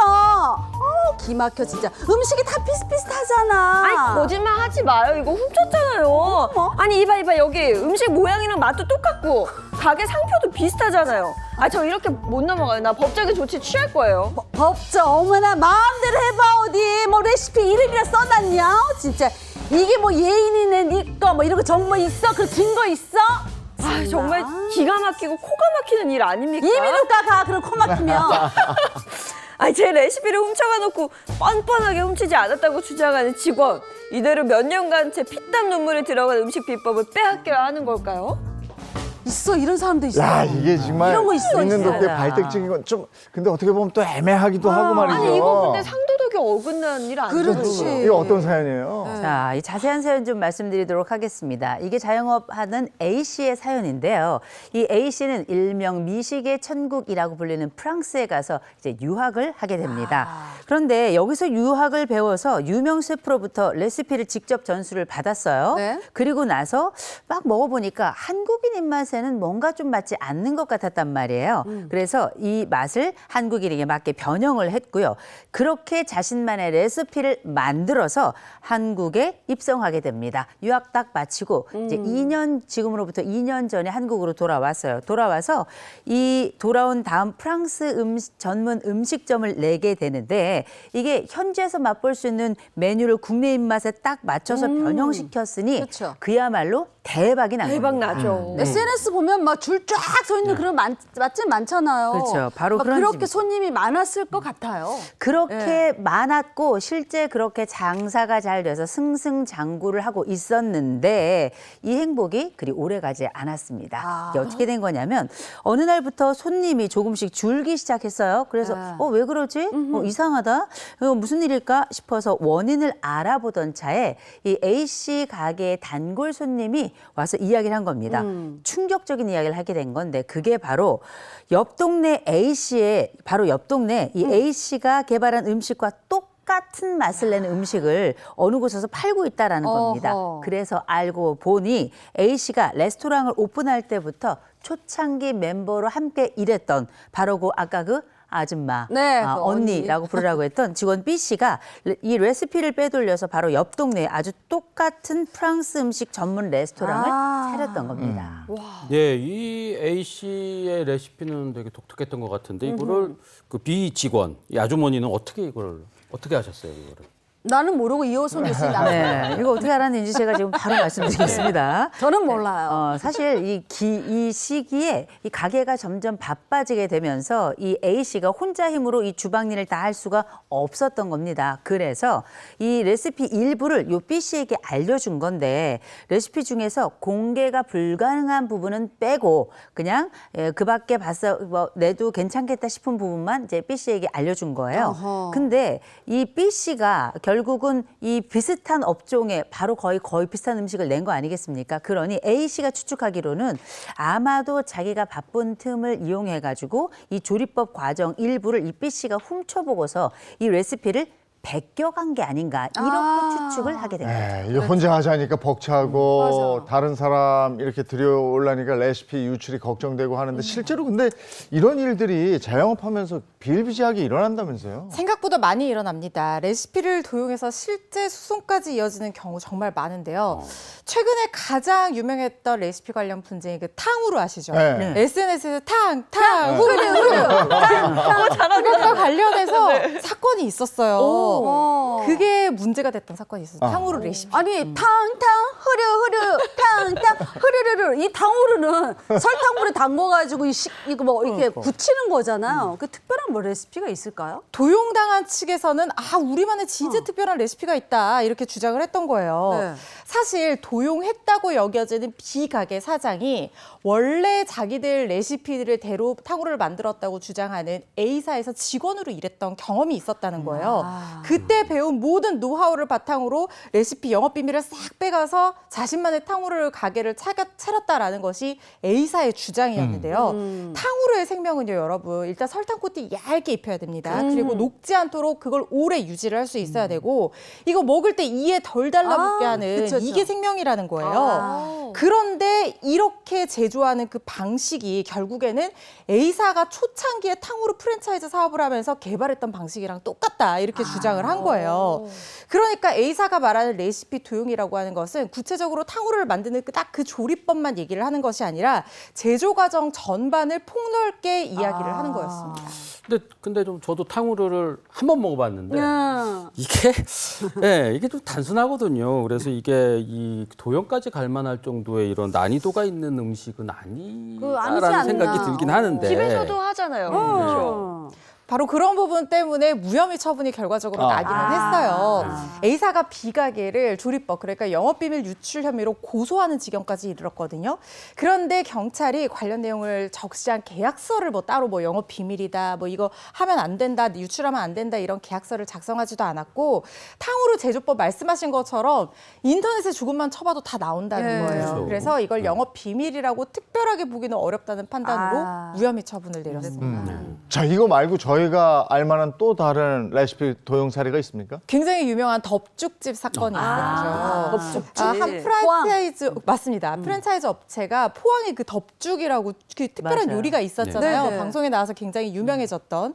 기막혀, 진짜. 음식이 다 비슷비슷하잖아. 아니 거짓말 하지 마요. 이거 훔쳤잖아요. 어머. 아니 이봐 여기 음식 모양이랑 맛도 똑같고 가게 상표도 비슷하잖아요. 아 저 이렇게 못 넘어가요. 나 법적인 조치 취할 거예요. 법적, 어머나, 마음대로 해봐, 어디. 뭐 레시피 이름이나 써놨냐? 진짜. 이게 뭐 예인이네, 니꺼, 뭐 이런 거 정보 있어? 그 증거 있어? 아 정말 기가 막히고 코가 막히는 일 아닙니까? 이민우가 가, 그럼 코 막히면. 아니 제 레시피를 훔쳐가 놓고 뻔뻔하게 훔치지 않았다고 주장하는 직원. 이대로 몇 년간 제 피땀 눈물이 들어간 음식 비법을 빼앗겨야 하는 걸까요? 있어, 이런 사람도 있어. 야 이게 정말 이런 거 있어, 있는 있어. 덕에 발등찍인 건 좀 근데 어떻게 보면 또 애매하기도 하고 말이죠. 아니 이거 근데 상도덕에 어긋난 일 아니죠? 그렇지. 이거 어떤 사연이에요? 자, 이 자세한 사연 좀 말씀드리도록 하겠습니다. 이게 자영업하는 A 씨의 사연인데요. 이 A 씨는 일명 미식의 천국이라고 불리는 프랑스에 가서 이제 유학을 하게 됩니다. 그런데 여기서 유학을 배워서 유명 셰프로부터 레시피를 직접 전수를 받았어요. 네. 그리고 나서 막 먹어보니까 한국인 입맛에는 뭔가 좀 맞지 않는 것 같았단 말이에요. 그래서 이 맛을 한국인에게 맞게 변형을 했고요. 그렇게 자신만의 레시피를 만들어서 한국에 입성하게 됩니다. 유학 딱 마치고 이제 지금으로부터 2년 전에 한국으로 돌아왔어요. 돌아와서 이 돌아온 다음 프랑스 전문 음식점을 내게 되는데 이게 현지에서 맛볼 수 있는 메뉴를 국내 입맛에 딱 맞춰서 변형시켰으니 그쵸. 그야말로 대박이 난 대박 겁니다. 나죠. SNS 보면 막 줄 쫙 서 있는 그런 맛집 많잖아요. 그렇죠. 바로 막 그런 그렇게 집이죠. 손님이 많았을 것 같아요. 그렇게 많았고 실제 그렇게 장사가 잘 돼서 승승장구를 하고 있었는데 이 행복이 그리 오래가지 않았습니다. 이게 어떻게 된 거냐면 어느 날부터 손님이 조금씩 줄기 시작했어요. 그래서 왜 그러지? 이상하다. 무슨 일일까 싶어서 원인을 알아보던 차에 이 A 씨 가게의 단골 손님이 와서 이야기를 한 겁니다. 충격적인 이야기를 하게 된 건데 그게 바로 옆 동네 A 씨의 바로 옆 동네 이 A 씨가 개발한 음식과 똑같은 맛을 내는 음식을 어느 곳에서 팔고 있다라는 겁니다. 어허. 그래서 알고 보니 A 씨가 레스토랑을 오픈할 때부터 초창기 멤버로 함께 일했던 바로 아까 그 아줌마, 네, 그 언니라고 부르라고 했던 직원 B 씨가 이 레시피를 빼돌려서 바로 옆 동네에 아주 똑같은 프랑스 음식 전문 레스토랑을 차렸던 겁니다. 예, 이 A 씨의 레시피는 되게 독특했던 것 같은데 이거를 그 B 직원, 이 아주머니는 어떻게 하셨어요, 이거를? 나는 모르고 이호선 교수님 네, 이거 어떻게 알았는지 제가 지금 바로 말씀드리겠습니다. 저는 몰라요. 사실 이 시기에 이 가게가 점점 바빠지게 되면서 이 A 씨가 혼자 힘으로 이 주방 일을 다 할 수가 없었던 겁니다. 그래서 이 레시피 일부를 요 B 씨에게 알려준 건데 레시피 중에서 공개가 불가능한 부분은 빼고 그냥 그 밖에 내도 괜찮겠다 싶은 부분만 이제 B 씨에게 알려준 거예요. 어허. 근데 이 B 씨가 결국은 이 비슷한 업종에 바로 거의 비슷한 음식을 낸 거 아니겠습니까? 그러니 A 씨가 추측하기로는 아마도 자기가 바쁜 틈을 이용해가지고 이 조리법 과정 일부를 이 B 씨가 훔쳐보고서 이 레시피를 베껴간 게 아닌가 이렇게 추측을 하게 됩니다. 이게 혼자 하자니까 벅차고 맞아. 다른 사람 이렇게 들여올라니까 레시피 유출이 걱정되고 하는데 실제로 근데 이런 일들이 자영업하면서 비일비재하게 일어난다면서요? 생각보다 많이 일어납니다. 레시피를 도용해서 실제 수송까지 이어지는 경우 정말 많은데요. 최근에 가장 유명했던 레시피 관련 분쟁이 그 탕후루 아시죠? 네. SNS에서 탕후루 이것과 관련해서 사건 사건이 있었어요. 오. 그게 문제가 됐던 사건이 있었어요. 아. 탕후루 레시피. 아니 탕탕 흐르 탕탕 흐르르르 이 탕후루는 설탕물에 담궈가지고 이거 뭐 이렇게 굳히는 거잖아요. 그 특별한 뭐 레시피가 있을까요? 도용당한 측에서는 우리만의 진짜 특별한 레시피가 있다 이렇게 주장을 했던 거예요. 네. 사실 도용했다고 여겨지는 비가게 사장이 원래 자기들 레시피를 대로 탕후루를 만들었다고 주장하는 A사에서 직원으로 일했던 경험이 있었다는 거예요. 그때 배운 모든 노하우를 바탕으로 레시피 영업 비밀을 싹 빼가서 자신만의 탕후루 가게를 차렸다라는 것이 A사의 주장이었는데요. 탕후루의 생명은요, 여러분, 일단 설탕 코팅 얇게 입혀야 됩니다. 그리고 녹지 않도록 그걸 오래 유지를 할 수 있어야 되고, 이거 먹을 때 이에 덜 달라붙게 하는 그쵸, 그쵸. 이게 생명이라는 거예요. 그런데 이렇게 제조하는 그 방식이 결국에는 A사가 초창기에 탕후루 프랜차이즈 사업을 하면서 개발했던 방식이랑 똑같다 이렇게 주장을 한 거예요. 그러니까 A사가 말하는 레시피 도용이라고 하는 것은 구체적으로 탕후루를 만드는 딱 그 조리법만 얘기를 하는 것이 아니라 제조 과정 전반을 폭넓게 이야기를 하는 거였습니다. 근데 좀 저도 탕후루를 한 번 먹어봤는데 야. 이게 좀 단순하거든요. 그래서 이게 이 도형까지 갈 만할 정도의 이런 난이도가 있는 음식은 아니지 아니라는 않나. 생각이 들긴 하는데. 집에서도 하잖아요. 그렇죠. 바로 그런 부분 때문에 무혐의 처분이 결과적으로 나기는 했어요. A사가 B가게를 조리법, 그러니까 영업비밀 유출 혐의로 고소하는 지경까지 이르렀거든요. 그런데 경찰이 관련 내용을 적시한 계약서를 따로 영업비밀이다, 이거 하면 안 된다, 유출하면 안 된다 이런 계약서를 작성하지도 않았고, 탕후루 제조법 말씀하신 것처럼 인터넷에 조금만 쳐봐도 다 나온다는 거예요. 그렇죠. 그래서 이걸 영업비밀이라고 특별하게 보기는 어렵다는 판단으로 무혐의 처분을 내렸습니다. 자, 이거 말고 저희가 알만한 또 다른 레시피 도용 사례가 있습니까? 굉장히 유명한 덥죽집 사건이 있었죠. 덥죽집. 한 프랜차이즈 맞습니다. 프랜차이즈 업체가 포항에 그 덥죽이라고 그 특별한 맞아요. 요리가 있었잖아요. 네네. 방송에 나와서 굉장히 유명해졌던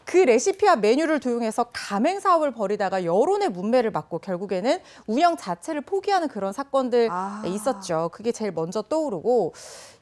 그 레시피와 메뉴를 도용해서 가맹 사업을 벌이다가 여론의 문매를 받고 결국에는 운영 자체를 포기하는 그런 사건들 있었죠. 그게 제일 먼저 떠오르고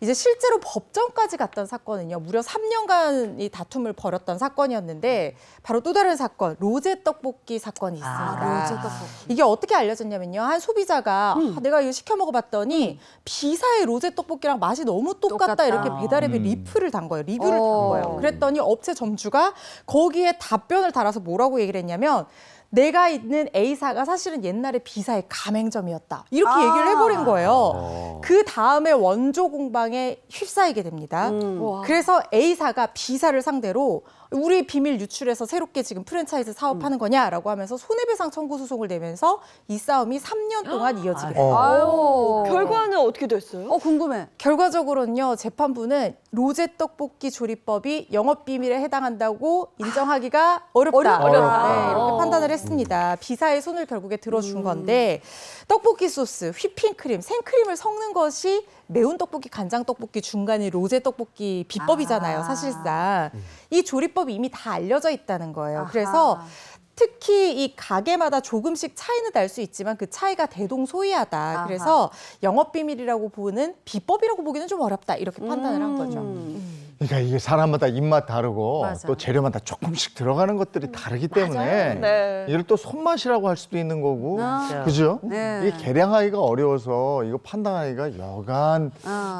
이제 실제로 법정까지 갔던 사건은요. 무려 3년간 이 다툼을 벌였던 사건이었는데 바로 또 다른 사건, 로제 떡볶이 사건이 있습니다. 로제 떡볶이. 이게 어떻게 알려졌냐면요. 한 소비자가 내가 이거 시켜 먹어봤더니 B사의 로제 떡볶이랑 맛이 너무 똑같다 이렇게 배달앱에 리뷰를 단 거예요. 그랬더니 업체 점주가 거기에 답변을 달아서 뭐라고 얘기를 했냐면 내가 있는 A사가 사실은 옛날에 B사의 가맹점이었다. 이렇게 얘기를 해버린 거예요. 그 다음에 원조 공방에 휩싸이게 됩니다. 그래서 A사가 B사를 상대로 우리 비밀 유출해서 새롭게 지금 프랜차이즈 사업하는 거냐라고 하면서 손해배상 청구 소송을 내면서 이 싸움이 3년 동안 이어지게 됩니다. 아유. 결과는 어떻게 됐어요? 궁금해. 결과적으로는요, 재판부는 로제 떡볶이 조리법이 영업 비밀에 해당한다고 인정하기가 어렵다. 네, 이렇게 판단을 했습니다. B사의 손을 결국에 들어준 건데 떡볶이 소스, 휘핑크림, 생크림을 섞는 것이 매운 떡볶이, 간장 떡볶이 중간에 로제 떡볶이 비법이잖아요, 사실상. 이 조리법이 이미 다 알려져 있다는 거예요. 그래서 특히 이 가게마다 조금씩 차이는 날 수 있지만 그 차이가 대동소이하다. 그래서 영업비밀이라고 보는 비법이라고 보기는 좀 어렵다. 이렇게 판단을 한 거죠. 그러니까 이게 사람마다 입맛 다르고 맞아. 또 재료마다 조금씩 들어가는 것들이 다르기 때문에 네. 이걸 또 손맛이라고 할 수도 있는 거고, 아. 그죠? 네. 이게 계량하기가 어려워서 이거 판단하기가 여간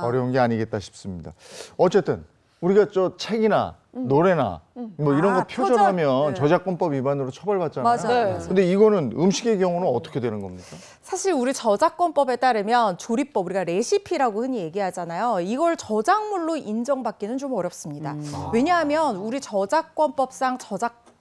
어려운 게 아니겠다 싶습니다. 어쨌든 우리가 저 책이나 노래나 뭐 이런 거 표절. 표절하면 네. 저작권법 위반으로 처벌받잖아요. 맞아요. 네. 근데 이거는 음식의 경우는 어떻게 되는 겁니까? 사실 우리 저작권법에 따르면 조리법, 우리가 레시피라고 흔히 얘기하잖아요. 이걸 저작물로 인정받기는 좀 어렵습니다. 왜냐하면 우리 저작권법상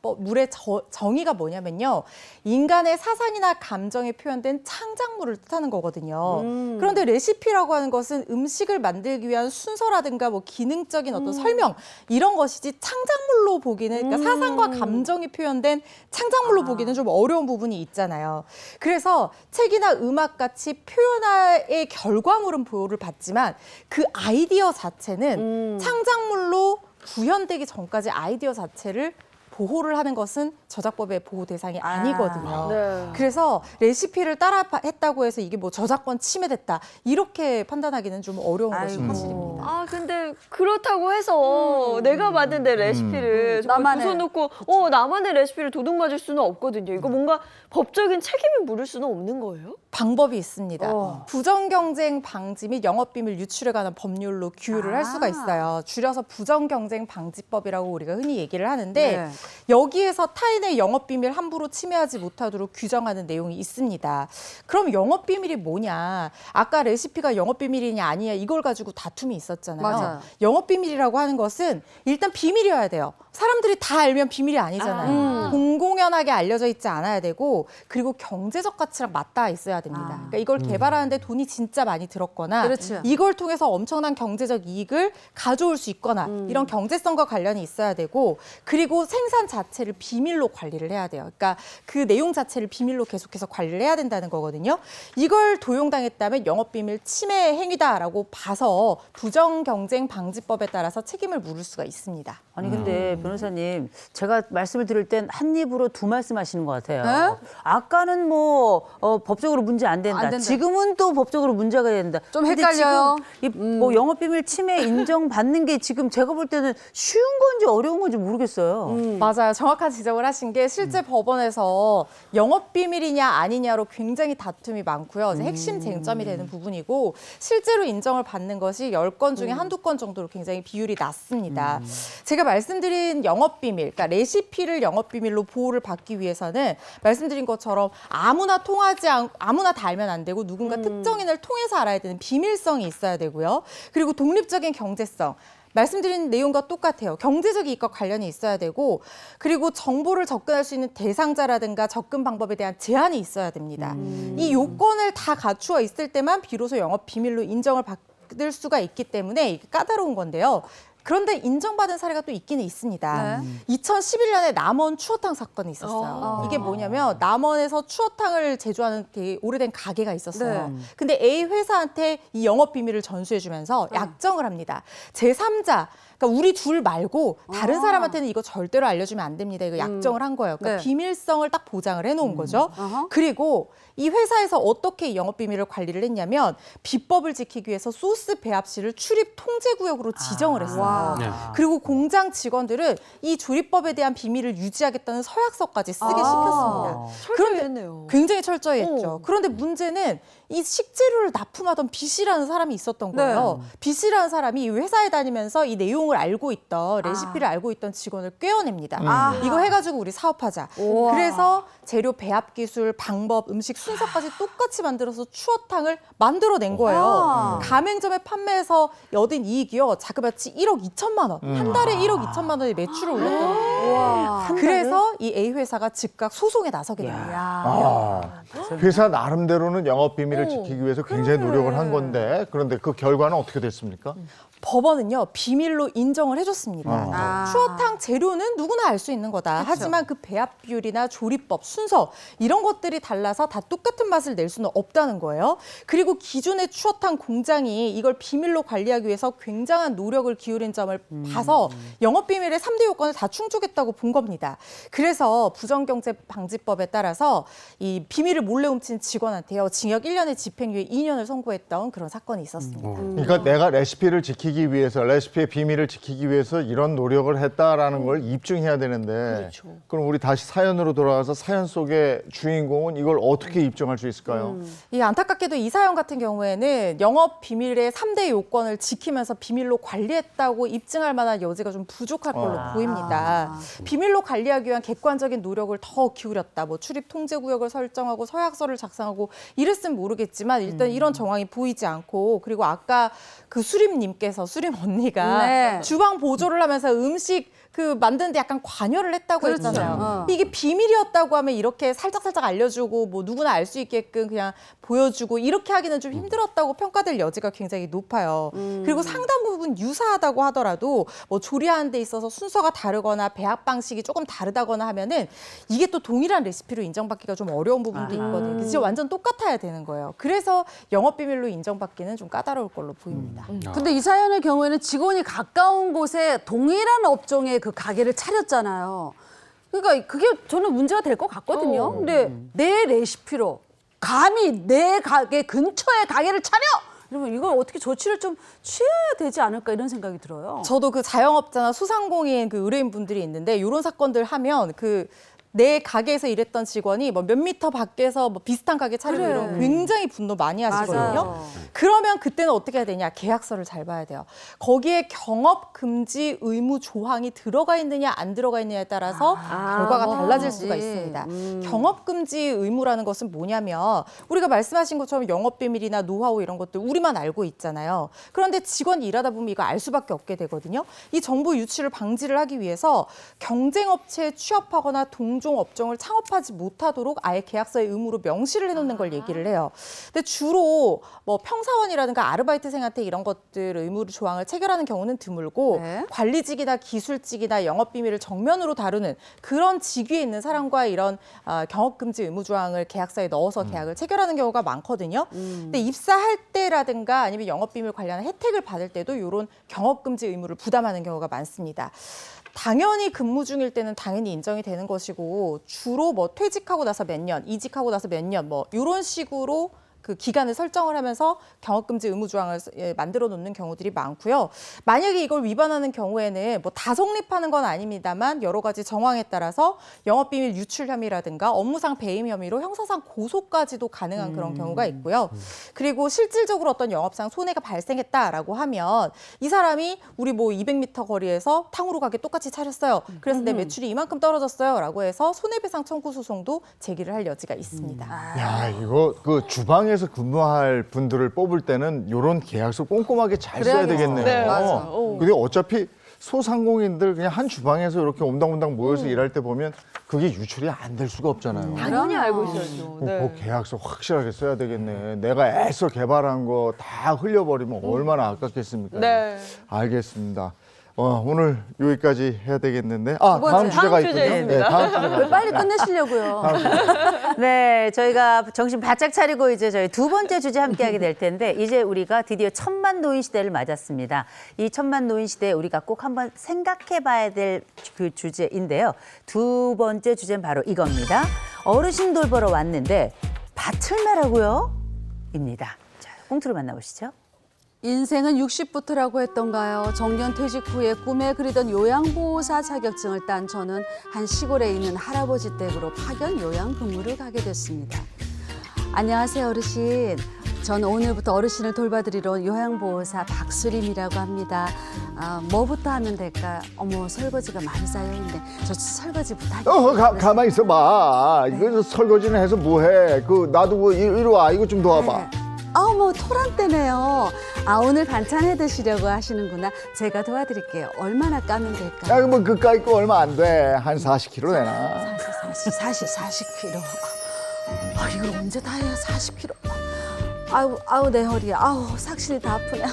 물의 정의가 뭐냐면요. 인간의 사상이나 감정이 표현된 창작물을 뜻하는 거거든요. 그런데 레시피라고 하는 것은 음식을 만들기 위한 순서라든가 뭐 기능적인 어떤 설명 이런 것이지 창작물로 보기는, 그러니까 사상과 감정이 표현된 창작물로 보기는 좀 어려운 부분이 있잖아요. 그래서 책이나 음악 같이 표현의 결과물은 보호를 받지만 그 아이디어 자체는 창작물로 구현되기 전까지 아이디어 자체를 보호를 하는 것은 저작법의 보호 대상이 아니거든요. 네. 그래서 레시피를 따라 했다고 해서 이게 뭐 저작권 침해됐다 이렇게 판단하기는 좀 어려운 것이 사실입니다. 아 근데 그렇다고 해서 내가 만든 내 레시피를 정말 나만의. 부숴놓고 나만의 레시피를 도둑 맞을 수는 없거든요. 이거 뭔가 법적인 책임을 물을 수는 없는 거예요? 방법이 있습니다. 부정경쟁 방지 및 영업비밀 유출에 관한 법률로 규율을 할 수가 있어요. 줄여서 부정경쟁 방지법이라고 우리가 흔히 얘기를 하는데 네. 여기에서 타인의 영업비밀 함부로 침해하지 못하도록 규정하는 내용이 있습니다. 그럼 영업비밀이 뭐냐? 아까 레시피가 영업비밀이냐 아니냐 이걸 가지고 다툼이 있었잖아요. 맞아요. 영업비밀이라고 하는 것은 일단 비밀이어야 돼요. 사람들이 다 알면 비밀이 아니잖아요. 공공연하게 알려져 있지 않아야 되고 그리고 경제적 가치랑 맞닿아 있어야 됩니다. 그러니까 이걸 개발하는데 돈이 진짜 많이 들었거나 그렇죠. 이걸 통해서 엄청난 경제적 이익을 가져올 수 있거나 이런 경제성과 관련이 있어야 되고 그리고 생산 자체를 비밀로 관리를 해야 돼요. 그러니까 그 내용 자체를 비밀로 계속해서 관리를 해야 된다는 거거든요. 이걸 도용당했다면 영업비밀 침해 행위다라고 봐서 부정경쟁방지법에 따라서 책임을 물을 수가 있습니다. 아니 근데 변호사님 제가 말씀을 들을 땐 한 입으로 두 말씀하시는 것 같아요. 네? 아까는 뭐 법적으로 문제 안 된다. 안 된다. 지금은 또 법적으로 문제가 된다. 좀 근데 헷갈려요. 지금 뭐 영업비밀 침해 인정받는 게 지금 제가 볼 때는 쉬운 건지 어려운 건지 모르겠어요. 맞아요. 정확한 지적을 하신 게 실제 법원에서 영업비밀이냐 아니냐로 굉장히 다툼이 많고요. 이제 핵심 쟁점이 되는 부분이고 실제로 인정을 받는 것이 10건 중에 한두 건 정도로 굉장히 비율이 낮습니다. 제가 말씀드린 영업비밀, 그러니까 레시피를 영업비밀로 보호를 받기 위해서는 말씀드린 것처럼 아무나 아무나 다 알면 안 되고 누군가 특정인을 통해서 알아야 되는 비밀성이 있어야 되고요. 그리고 독립적인 경제성. 말씀드린 내용과 똑같아요. 경제적 이익과 관련이 있어야 되고 그리고 정보를 접근할 수 있는 대상자라든가 접근 방법에 대한 제한이 있어야 됩니다. 이 요건을 다 갖추어 있을 때만 비로소 영업 비밀로 인정을 받을 수가 있기 때문에 이게 까다로운 건데요. 그런데 인정받은 사례가 또 있기는 있습니다. 2011년에 남원 추어탕 사건이 있었어요. 이게 뭐냐면 남원에서 추어탕을 제조하는 되게 오래된 가게가 있었어요. 근데 A 회사한테 이 영업 비밀을 전수해주면서 약정을 합니다. 제3자 그러니까 우리 둘 말고 다른 사람한테는 이거 절대로 알려주면 안 됩니다. 이거 약정을 한 거예요. 그러니까 네. 비밀성을 딱 보장을 해놓은 거죠. 그리고 이 회사에서 어떻게 영업 비밀을 관리를 했냐면 비법을 지키기 위해서 소스 배합실을 출입 통제 구역으로 지정을 했어요. 와. 네. 그리고 공장 직원들은 이 조리법에 대한 비밀을 유지하겠다는 서약서까지 쓰게 시켰습니다. 철저히 했네요. 굉장히 철저히 했죠. 그런데 문제는 이 식재료를 납품하던 B씨라는 사람이 있었던 거예요. B씨라는 사람이 이 회사에 다니면서 이 내용을 알고 있던 레시피를 알고 있던 직원을 꿰어냅니다. 이거 해가지고 우리 사업하자. 우와. 그래서 재료 배합 기술, 방법, 음식 순서까지 똑같이 만들어서 추어탕을 만들어낸 거예요. 가맹점에 판매해서 얻은 이익이요. 자그마치 1억 2천만 원. 한 달에 1억 2천만 원의 매출을 올렸거든요. 와. 그래서 이 A 회사가 즉각 소송에 나서게 됩니다. 회사 나름대로는 영업 비밀을 지키기 위해서 굉장히 노력을 한 건데 그런데 그 결과는 어떻게 됐습니까? 법원은요 비밀로 인정을 해줬습니다. 추어탕 재료는 누구나 알 수 있는 거다. 하지만 그 배합 비율이나 조리법, 순서 이런 것들이 달라서 다 똑같은 맛을 낼 수는 없다는 거예요. 그리고 기존의 추어탕 공장이 이걸 비밀로 관리하기 위해서 굉장한 노력을 기울인 점을 봐서 영업 비밀의 3대 요건을 다 충족했다고 본 겁니다. 그래서 부정경제방지법에 따라서 이 비밀을 몰래 훔친 직원한테요 징역 1년에 집행유예 2년을 선고했던 그런 사건이 있었습니다. 그러니까 내가 레시피를 지키기 위해서 레시피의 비밀을 지키기 위해서 이런 노력을 했다라는 걸 입증해야 되는데 그럼 우리 다시 사연으로 돌아가서 사연 속의 주인공은 이걸 어떻게 입증할 수 있을까요? 이 안타깝게도 이 사연 같은 경우에는 영업 비밀의 3대 요건을 지키면서 비밀로 관리했다고 입증할 만한 여지가 좀 부족할 걸로 보입니다. 비밀로 관리하기 위한 객관적인 노력을 더 기울였다. 뭐 출입 통제 구역을 설정하고 서약서를 작성하고 이랬으면 모르겠지만 일단 이런 정황이 보이지 않고 그리고 아까 그 수림님께서 수림 언니가 네. 주방 보조를 하면서 음식 그 만드는데 약간 관여를 했다고 그렇죠. 했잖아요. 이게 비밀이었다고 하면 이렇게 살짝살짝 알려주고 뭐 누구나 알 수 있게끔 그냥 보여주고 이렇게 하기는 좀 힘들었다고 평가될 여지가 굉장히 높아요. 그리고 상당 부분 유사하다고 하더라도 뭐 조리하는 데 있어서 순서가 다르거나 배합 방식이 조금 다르다거나 하면은 이게 또 동일한 레시피로 인정받기가 좀 어려운 부분도 있거든요. 진짜 완전 똑같아야 되는 거예요. 그래서 영업비밀로 인정받기는 좀 까다로울 걸로 보입니다. 근데 이 사연의 경우에는 직원이 가까운 곳에 동일한 업종의 그 가게를 차렸잖아요. 그러니까 그게 저는 문제가 될 것 같거든요. 근데 내 레시피로 감히 내 가게 근처에 가게를 차려! 그러면 이걸 어떻게 조치를 좀 취해야 되지 않을까 이런 생각이 들어요. 저도 그 자영업자나 소상공인 그 의뢰인분들이 있는데 이런 사건들 하면 내 가게에서 일했던 직원이 뭐 몇 미터 밖에서 뭐 비슷한 가게 차리고 그래. 이런 굉장히 분노 많이 하시거든요. 맞아요. 그러면 그때는 어떻게 해야 되냐? 계약서를 잘 봐야 돼요. 거기에 경업 금지 의무 조항이 들어가 있느냐 안 들어가 있느냐에 따라서 결과가 달라질 수가 있습니다. 경업 금지 의무라는 것은 뭐냐면 우리가 말씀하신 것처럼 영업 비밀이나 노하우 이런 것들 우리만 알고 있잖아요. 그런데 직원이 일하다 보면 이거 알 수밖에 없게 되거든요. 이 정보 유출을 방지를 하기 위해서 경쟁 업체에 취업하거나 동종 업종을 창업하지 못하도록 아예 계약서에 의무로 명시를 해놓는 걸 얘기를 해요. 근데 주로 뭐 평사원이라든가 아르바이트생한테 이런 것들 의무 조항을 체결하는 경우는 드물고 네. 관리직이나 기술직이나 영업 비밀을 정면으로 다루는 그런 직위에 있는 사람과 이런 경업금지 의무 조항을 계약서에 넣어서 계약을 체결하는 경우가 많거든요. 근데 입사할 때라든가 아니면 영업 비밀 관련한 혜택을 받을 때도 이런 경업금지 의무를 부담하는 경우가 많습니다. 당연히 근무 중일 때는 당연히 인정이 되는 것이고 주로 뭐 퇴직하고 나서 몇 년, 이직하고 나서 몇 년 뭐 이런 식으로 그 기간을 설정을 하면서 경업금지 의무 조항을 만들어 놓는 경우들이 많고요. 만약에 이걸 위반하는 경우에는 뭐 다 성립하는 건 아닙니다만 여러 가지 정황에 따라서 영업비밀 유출 혐의라든가 업무상 배임 혐의로 형사상 고소까지도 가능한 그런 경우가 있고요. 그리고 실질적으로 어떤 영업상 손해가 발생했다라고 하면 이 사람이 우리 뭐 200m 거리에서 탕후루 가게 똑같이 차렸어요. 그래서 내 매출이 이만큼 떨어졌어요라고 해서 손해배상 청구 소송도 제기를 할 여지가 있습니다. 야, 이거 그 주방에서 근무할 분들을 뽑을 때는 이런 계약서 꼼꼼하게 잘 써야 그래야겠어요. 되겠네요. 네, 맞아. 근데 어차피 소상공인들 그냥 한 주방에서 이렇게 옴당옴당 모여서 일할 때 보면 그게 유출이 안 될 수가 없잖아요. 당연히 알고 있어야죠. 그 계약서 확실하게 써야 되겠네. 내가 애써 개발한 거 다 흘려버리면 얼마나 아깝겠습니까? 네. 알겠습니다. 오늘 여기까지 해야 되겠는데. 다음 주제가 다음 있군요. 주제입니다. 네, 다음 주제가 왜 빨리 끝내시려고요? 네, 저희가 정신 바짝 차리고 이제 저희 두 번째 주제 함께하게 될 텐데 이제 우리가 드디어 천만 노인 시대를 맞았습니다. 이 천만 노인 시대에 우리가 꼭 한번 생각해봐야 될 그 주제인데요. 두 번째 주제는 바로 이겁니다. 어르신 돌보러 왔는데 밭을 매라고요? 입니다. 자, 꽁트로 만나보시죠. 인생은 60부터라고 했던가요? 정년 퇴직 후에 꿈에 그리던 요양보호사 자격증을 딴 저는 한 시골에 있는 할아버지 댁으로 파견 요양 근무를 가게 됐습니다. 안녕하세요, 어르신. 전 오늘부터 어르신을 돌봐드리러 온 요양보호사 박수림이라고 합니다. 뭐부터 하면 될까? 어머, 설거지가 많이 쌓여있네. 저 설거지부터 할게요. 가만히 있어봐. 이거 설거지는 해서 뭐해? 나도 이리 와. 이거 좀 도와봐. 뭐 토란대네요. 오늘 반찬 해 드시려고 하시는구나. 제가 도와드릴게요. 얼마나 까면 될까요? 야, 뭐 그까이 거 얼마 안 돼. 한 40kg 되나? 40kg. 이걸 언제 다 해야 40kg. 아우 내 허리. 삭신이 다 아프네.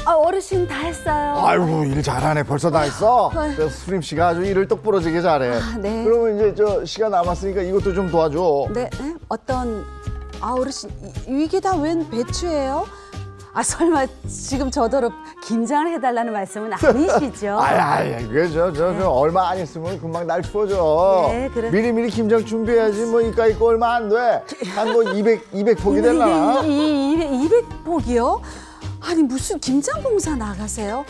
어르신 다 했어요. 아이고, 일 잘하네. 벌써 다 했어. 네. 수림 씨가 아주 일을 똑부러지게 잘해. 네. 그러면 이제 시간 남았으니까 이것도 좀 도와줘. 네? 어떤 어르신 이게 다 웬 배추예요? 설마 지금 저더러 김장을 해달라는 말씀은 아니시죠? 그게 얼마 안 있으면 금방 날 추워져. 네, 그래. 미리미리 김장 준비해야지. 뭐 이까이 거 얼마 안 돼. 한 뭐 200폭이 되려나? 200폭이요? 아니 무슨 김장 봉사 나가세요?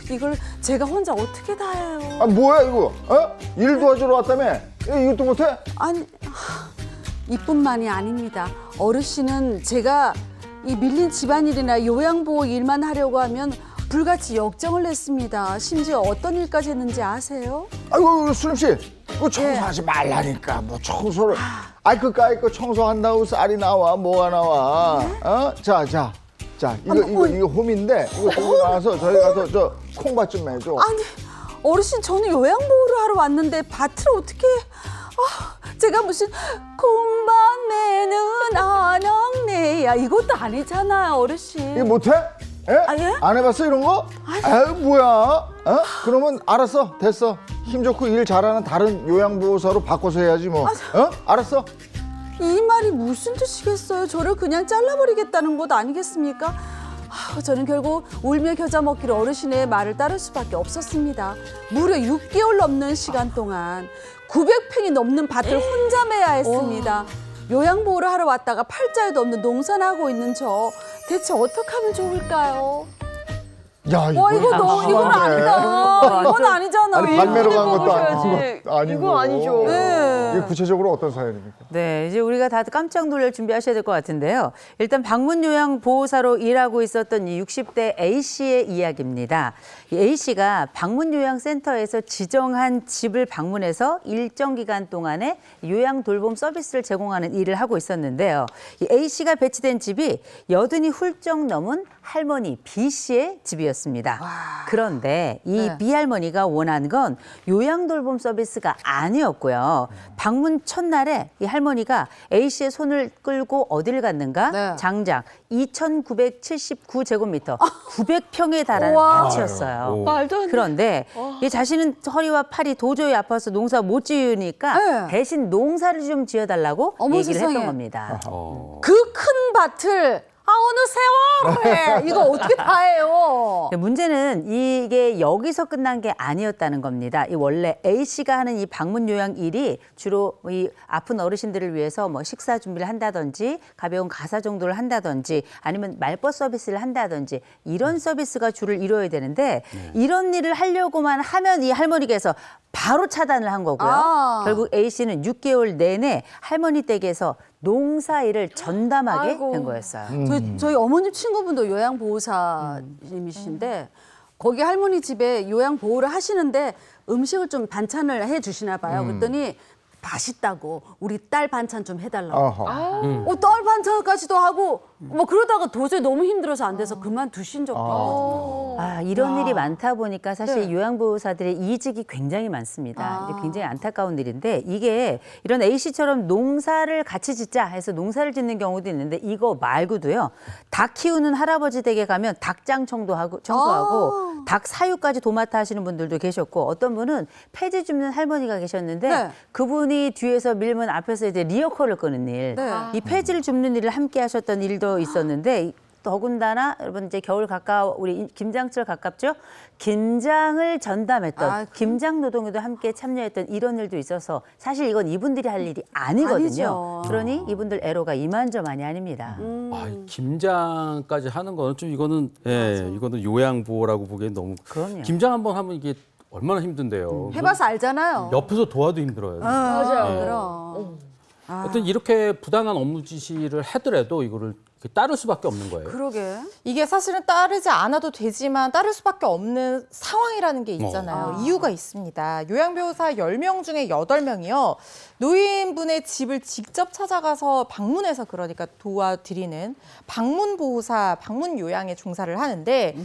이걸 제가 혼자 어떻게 다 해요? 뭐야 이거? 일 도와주러 왔다며? 이것도 못해? 아니 이뿐만이 아닙니다. 어르신은 제가 이 밀린 집안일이나 요양보호 일만 하려고 하면 불같이 역정을 냈습니다. 심지어 어떤 일까지 했는지 아세요? 아이고, 수림 씨, 그거 청소하지 말라니까. 뭐 청소를. 그까이 거 청소한다고 쌀이 나와, 뭐가 나와? 자, 이거 홈인데 이거 들고 나와서 저희 가서 저 콩밭 좀 매줘. 아니 어르신 저는 요양보호를 하러 왔는데 밭을 어떻게? 제가 무슨 콩밭 매는 아낙네야 이것도 아니잖아요, 어르신. 이거 못해? 예? 안 해봤어 이런 거? 뭐야? 그러면 알았어, 됐어. 힘 좋고 일 잘하는 다른 요양보호사로 바꿔서 해야지 뭐. 알았어. 이 말이 무슨 뜻이겠어요? 저를 그냥 잘라버리겠다는 것 아니겠습니까? 저는 결국 울며 겨자 먹기로 어르신의 말을 따를 수밖에 없었습니다. 무려 6개월 넘는 시간 동안 900평이 넘는 밭을 혼자 매야 했습니다. 요양보호를 하러 왔다가 팔자에도 없는 농사나 하고 있는 저 대체 어떻게 하면 좋을까요? 야, 와 이거 너무 이건 아니다. 이건 아니잖아. 아니 반매로 간 것도 보셔야지. 아니고. 이거 아니죠. 네. 이게 구체적으로 어떤 사연입니까? 네, 이제 우리가 다들 깜짝 놀랄 준비하셔야 될 것 같은데요. 일단 방문요양보호사로 일하고 있었던 이 60대 A씨의 이야기입니다. 이 A씨가 방문요양센터에서 지정한 집을 방문해서 일정 기간 동안에 요양돌봄 서비스를 제공하는 일을 하고 있었는데요. 이 A씨가 배치된 집이 여든이 훌쩍 넘은 할머니 B씨의 집이었습니다. 그런데 이 네. B할머니가 원한 건 요양돌봄 서비스가 아니었고요. 방문 첫날에 이 할머니가 A씨의 손을 끌고 어디를 갔는가? 네. 장장 2,979제곱미터, 900평에 달하는 우와. 밭이었어요. 말도 안 돼. 그런데 이 자신은 허리와 팔이 도저히 아파서 농사 못 지으니까 네. 대신 농사를 좀 지어달라고 어머, 얘기를 세상에. 했던 겁니다. 그 큰 밭을 어느 세월에 이거 어떻게 다 해요? 문제는 이게 여기서 끝난 게 아니었다는 겁니다. 이 원래 A씨가 하는 이 방문 요양 일이 주로 이 아픈 어르신들을 위해서 뭐 식사 준비를 한다든지 가벼운 가사 정도를 한다든지 아니면 말벗 서비스를 한다든지 이런 서비스가 주를 이루어야 되는데 이런 일을 하려고만 하면 이 할머니께서 바로 차단을 한 거고요. 아. 결국 A씨는 6개월 내내 할머니 댁에서 농사일을 전담하게 아이고. 된 거였어요. 저희 어머님 친구분도 요양보호사님이신데 거기 할머니 집에 요양보호를 하시는데 음식을 좀 반찬을 해주시나 봐요. 그랬더니 맛있다고 우리 딸 반찬 좀 해달라고. 어허. 딸 반찬까지도 하고 뭐 그러다가 도저히 너무 힘들어서 안 돼서 그만두신 적도 있거든요. 아, 이런 일이 많다 보니까 사실 네. 요양보호사들의 이직이 굉장히 많습니다. 아. 이제 굉장히 안타까운 일인데 이게 이런 A씨처럼 농사를 같이 짓자 해서 농사를 짓는 경우도 있는데 이거 말고도요. 닭 키우는 할아버지 댁에 가면 닭장청도 하고 청소하고 닭 사육까지 도맡아 하시는 분들도 계셨고 어떤 분은 폐지 줍는 할머니가 계셨는데 네. 그분이 뒤에서 밀면 앞에서 이제 리어커를 끄는 일. 네. 이 폐지를 줍는 일을 함께 하셨던 일도 있었는데 더군다나 여러분 이제 겨울 우리 김장철 가깝죠? 김장을 전담했던 아, 김장 노동에도 함께 참여했던 이런 일도 있어서 사실 이건 이분들이 할 일이 아니거든요. 아니죠. 그러니 이분들 애로가 이만저만이 아닙니다. 아, 이 김장까지 하는 거는 좀 이거는 이거는 요양보호라고 보기엔 너무 그럼요. 김장 한번 하면 이게 얼마나 힘든데요. 해봐서 알잖아요. 옆에서 도와도 힘들어요. 맞아요. 그럼. 어떤 이렇게 부당한 업무 지시를 하더라도 이거를 이렇게 따를 수밖에 없는 거예요. 그러게. 이게 사실은 따르지 않아도 되지만 따를 수밖에 없는 상황이라는 게 있잖아요. 이유가 있습니다. 요양보호사 10명 중에 8명이요. 노인분의 집을 직접 찾아가서 방문해서 그러니까 도와드리는 방문보호사, 방문요양에 종사를 하는데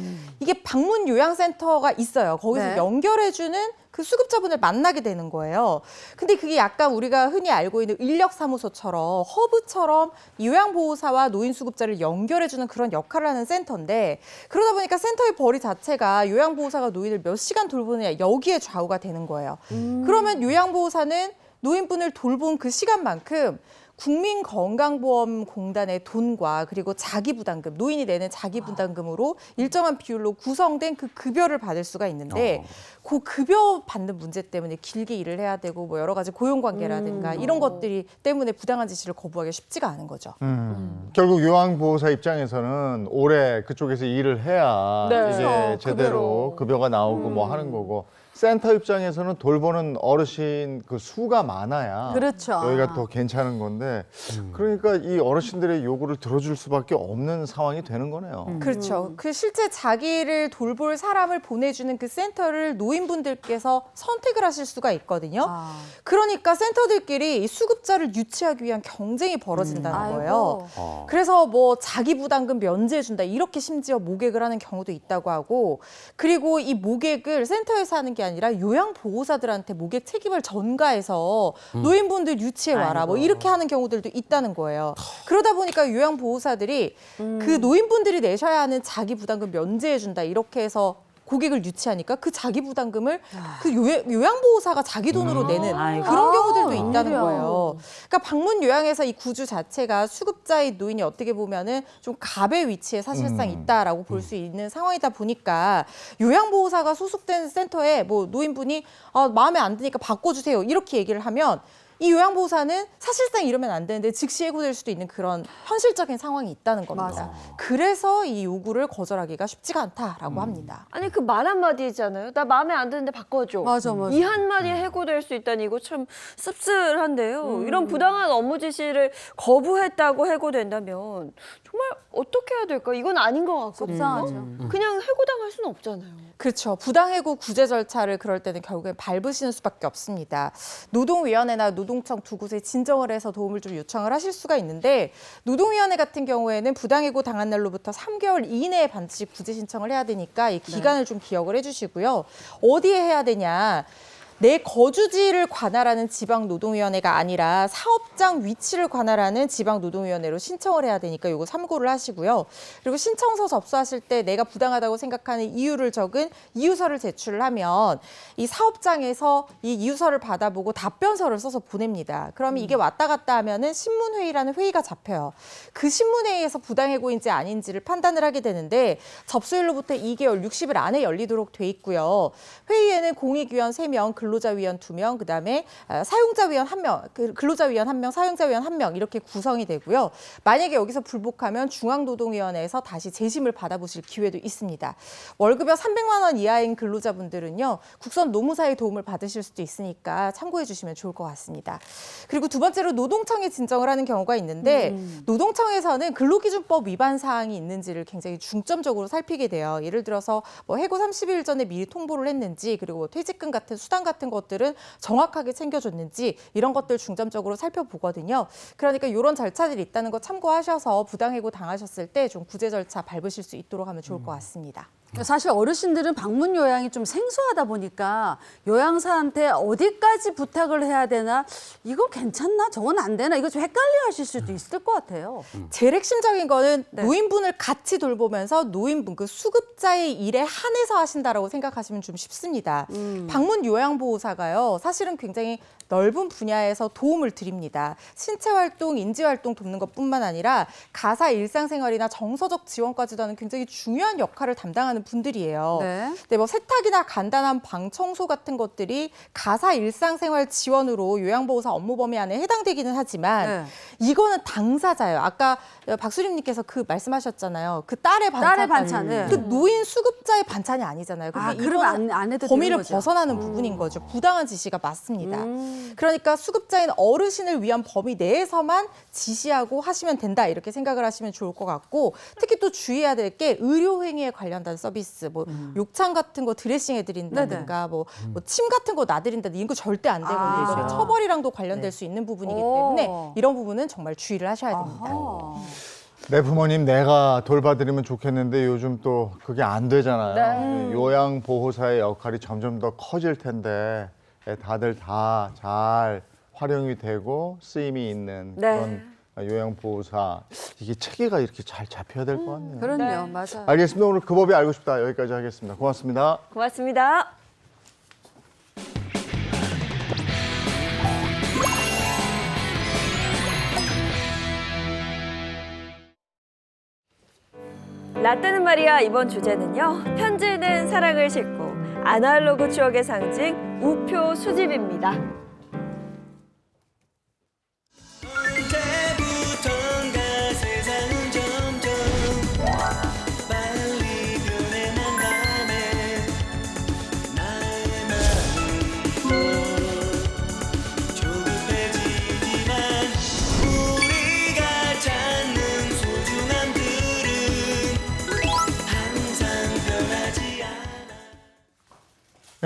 이게 방문요양센터가 있어요. 거기서 네. 연결해주는 그 수급자분을 만나게 되는 거예요. 근데 그게 약간 우리가 흔히 알고 있는 인력사무소처럼 허브처럼 요양보호사와 노인수급자를 연결해주는 그런 역할을 하는 센터인데 그러다 보니까 센터의 벌이 자체가 요양보호사가 노인을 몇 시간 돌보느냐 여기에 좌우가 되는 거예요. 그러면 요양보호사는 노인분을 돌본 그 시간만큼 국민건강보험공단의 돈과 그리고 자기부담금, 노인이 내는 자기부담금으로 일정한 비율로 구성된 그 급여를 받을 수가 있는데 그 급여 받는 문제 때문에 길게 일을 해야 되고 뭐 여러 가지 고용관계라든가 이런 것들이 때문에 부당한 지시를 거부하기 쉽지가 않은 거죠. 결국 요양보호사 입장에서는 오래 그쪽에서 일을 해야 네. 이게 그렇죠. 제대로 급여가 나오고 뭐 하는 거고 센터 입장에서는 돌보는 어르신 그 수가 많아야 그렇죠. 여기가 더 괜찮은 건데 그러니까 이 어르신들의 요구를 들어줄 수밖에 없는 상황이 되는 거네요. 그렇죠. 그 실제 자기를 돌볼 사람을 보내주는 그 센터를 노인분들께서 선택을 하실 수가 있거든요. 그러니까 센터들끼리 이 수급자를 유치하기 위한 경쟁이 벌어진다는 거예요. 그래서 뭐 자기 부담금 면제해준다 이렇게 심지어 모객을 하는 경우도 있다고 하고 그리고 이 모객을 센터에서 하는 게 아니라 요양보호사들한테 모객 책임을 전가해서 노인분들 유치해와라 뭐 이렇게 하는 경우들도 있다는 거예요. 그러다 보니까 요양보호사들이 그 노인분들이 내셔야 하는 자기 부담금 면제해준다 이렇게 해서 고객을 유치하니까 그 자기 부담금을 그 요양보호사가 자기 돈으로 내는 아이고. 그런 경우들도 있다는 오히려. 거예요. 그러니까 방문 요양에서 이 구주 자체가 수급자의 노인이 어떻게 보면은 좀 갑의 위치에 사실상 있다라고 볼 수 있는 상황이다 보니까 요양보호사가 소속된 센터에 뭐 노인분이 마음에 안 드니까 바꿔주세요 이렇게 얘기를 하면 이 요양보호사는 사실상 이러면 안 되는데 즉시 해고될 수도 있는 그런 현실적인 상황이 있다는 겁니다. 그래서 이 요구를 거절하기가 쉽지가 않다라고 합니다. 아니 그 말 한마디잖아요. 나 마음에 안 드는데 바꿔줘. 맞아. 이 한마디에 해고될 수 있다니 이거 참 씁쓸한데요. 이런 부당한 업무 지시를 거부했다고 해고된다면 정말 어떻게 해야 될까? 이건 아닌 것 같거든요. 속상하죠. 그냥 해고당할 수는 없잖아요. 그렇죠. 부당해고 구제 절차를 그럴 때는 결국엔 밟으시는 수밖에 없습니다. 노동위원회나 노동청 두 곳에 진정을 해서 도움을 좀 요청을 하실 수가 있는데 노동위원회 같은 경우에는 부당해고 당한 날로부터 3개월 이내에 반드시 구제 신청을 해야 되니까 이 기간을 좀 기억을 해주시고요. 어디에 해야 되냐? 내 거주지를 관할하는 지방노동위원회가 아니라 사업장 위치를 관할하는 지방노동위원회로 신청을 해야 되니까 이거 참고를 하시고요. 그리고 신청서 접수하실 때 내가 부당하다고 생각하는 이유를 적은 이유서를 제출을 하면 이 사업장에서 이 이유서를 받아보고 답변서를 써서 보냅니다. 그러면 이게 왔다 갔다 하면은 신문회의라는 회의가 잡혀요. 그 신문회의에서 부당해고인지 아닌지를 판단을 하게 되는데 접수일로부터 2개월 60일 안에 열리도록 돼 있고요. 회의에는 공익위원 3명, 근로자위원 2명, 그다음에 사용자위원 1명, 근로자위원 1명, 사용자위원 1명 이렇게 구성이 되고요. 만약에 여기서 불복하면 중앙노동위원회에서 다시 재심을 받아보실 기회도 있습니다. 월급여 300만 원 이하인 근로자분들은요. 국선 노무사의 도움을 받으실 수도 있으니까 참고해 주시면 좋을 것 같습니다. 그리고 두 번째로 노동청에 진정을 하는 경우가 있는데 노동청에서는 근로기준법 위반 사항이 있는지를 굉장히 중점적으로 살피게 돼요. 예를 들어서 뭐 해고 30일 전에 미리 통보를 했는지 그리고 뭐 퇴직금 같은 수당 같은 것들은 정확하게 챙겨줬는지 이런 것들 중점적으로 살펴보거든요. 그러니까 이런 절차들이 있다는 거 참고하셔서 부당해고 당하셨을 때 좀 구제 절차 밟으실 수 있도록 하면 좋을 것 같습니다. 사실 어르신들은 방문 요양이 좀 생소하다 보니까 요양사한테 어디까지 부탁을 해야 되나 이건 괜찮나 저건 안 되나 이거 좀 헷갈려하실 수도 있을 것 같아요. 제일 핵심적인 거는 노인분을 같이 돌보면서 노인분 그 수급자의 일에 한해서 하신다라고 생각하시면 좀 쉽습니다. 방문 요양보호사가요 사실은 굉장히 넓은 분야에서 도움을 드립니다. 신체활동, 인지활동 돕는 것뿐만 아니라 가사 일상생활이나 정서적 지원까지도 하는 굉장히 중요한 역할을 담당하는 분들이에요. 네. 근데 뭐 세탁이나 간단한 방 청소 같은 것들이 가사 일상생활 지원으로 요양보호사 업무 범위 안에 해당되기는 하지만 이거는 당사자예요. 아까 박수림님께서 그 말씀하셨잖아요. 그 딸의 반찬. 네. 그 노인 수급자의 반찬이 아니잖아요. 근데 그러면 안 해도 범위를 되는 거죠. 벗어나는 부분인 거죠. 부당한 지시가 맞습니다. 그러니까 수급자인 어르신을 위한 범위 내에서만 지시하고 하시면 된다 이렇게 생각을 하시면 좋을 것 같고 특히 또 주의해야 될 게 의료행위에 관련된 서비스 뭐 욕창 같은 거 드레싱 해드린다든가 뭐 침 같은 거 놔드린다든가 이런 거 절대 안 되거든요. 이거는 처벌이랑도 관련될 수 있는 부분이기 때문에 이런 부분은 정말 주의를 하셔야 됩니다. 내 부모님 내가 돌봐드리면 좋겠는데 요즘 또 그게 안 되잖아요. 요양보호사의 역할이 점점 더 커질 텐데 다들 다 잘 활용이 되고 쓰임이 있는 그런 요양보호사 이게 체계가 이렇게 잘 잡혀야 될 것 같네요. 그럼요, 맞아요. 알겠습니다. 오늘 그 법이 알고 싶다 여기까지 하겠습니다. 고맙습니다. 고맙습니다. 라떼는 말이야 이번 주제는요. 편지는 사랑을 싣고 아날로그 추억의 상징 우표 수집입니다. 언제부턴가 세상은 점점 빨리 변해만 가네 나의 마음이 조급해지지만 우리가 찾는 소중함들은 항상 변하지 않아.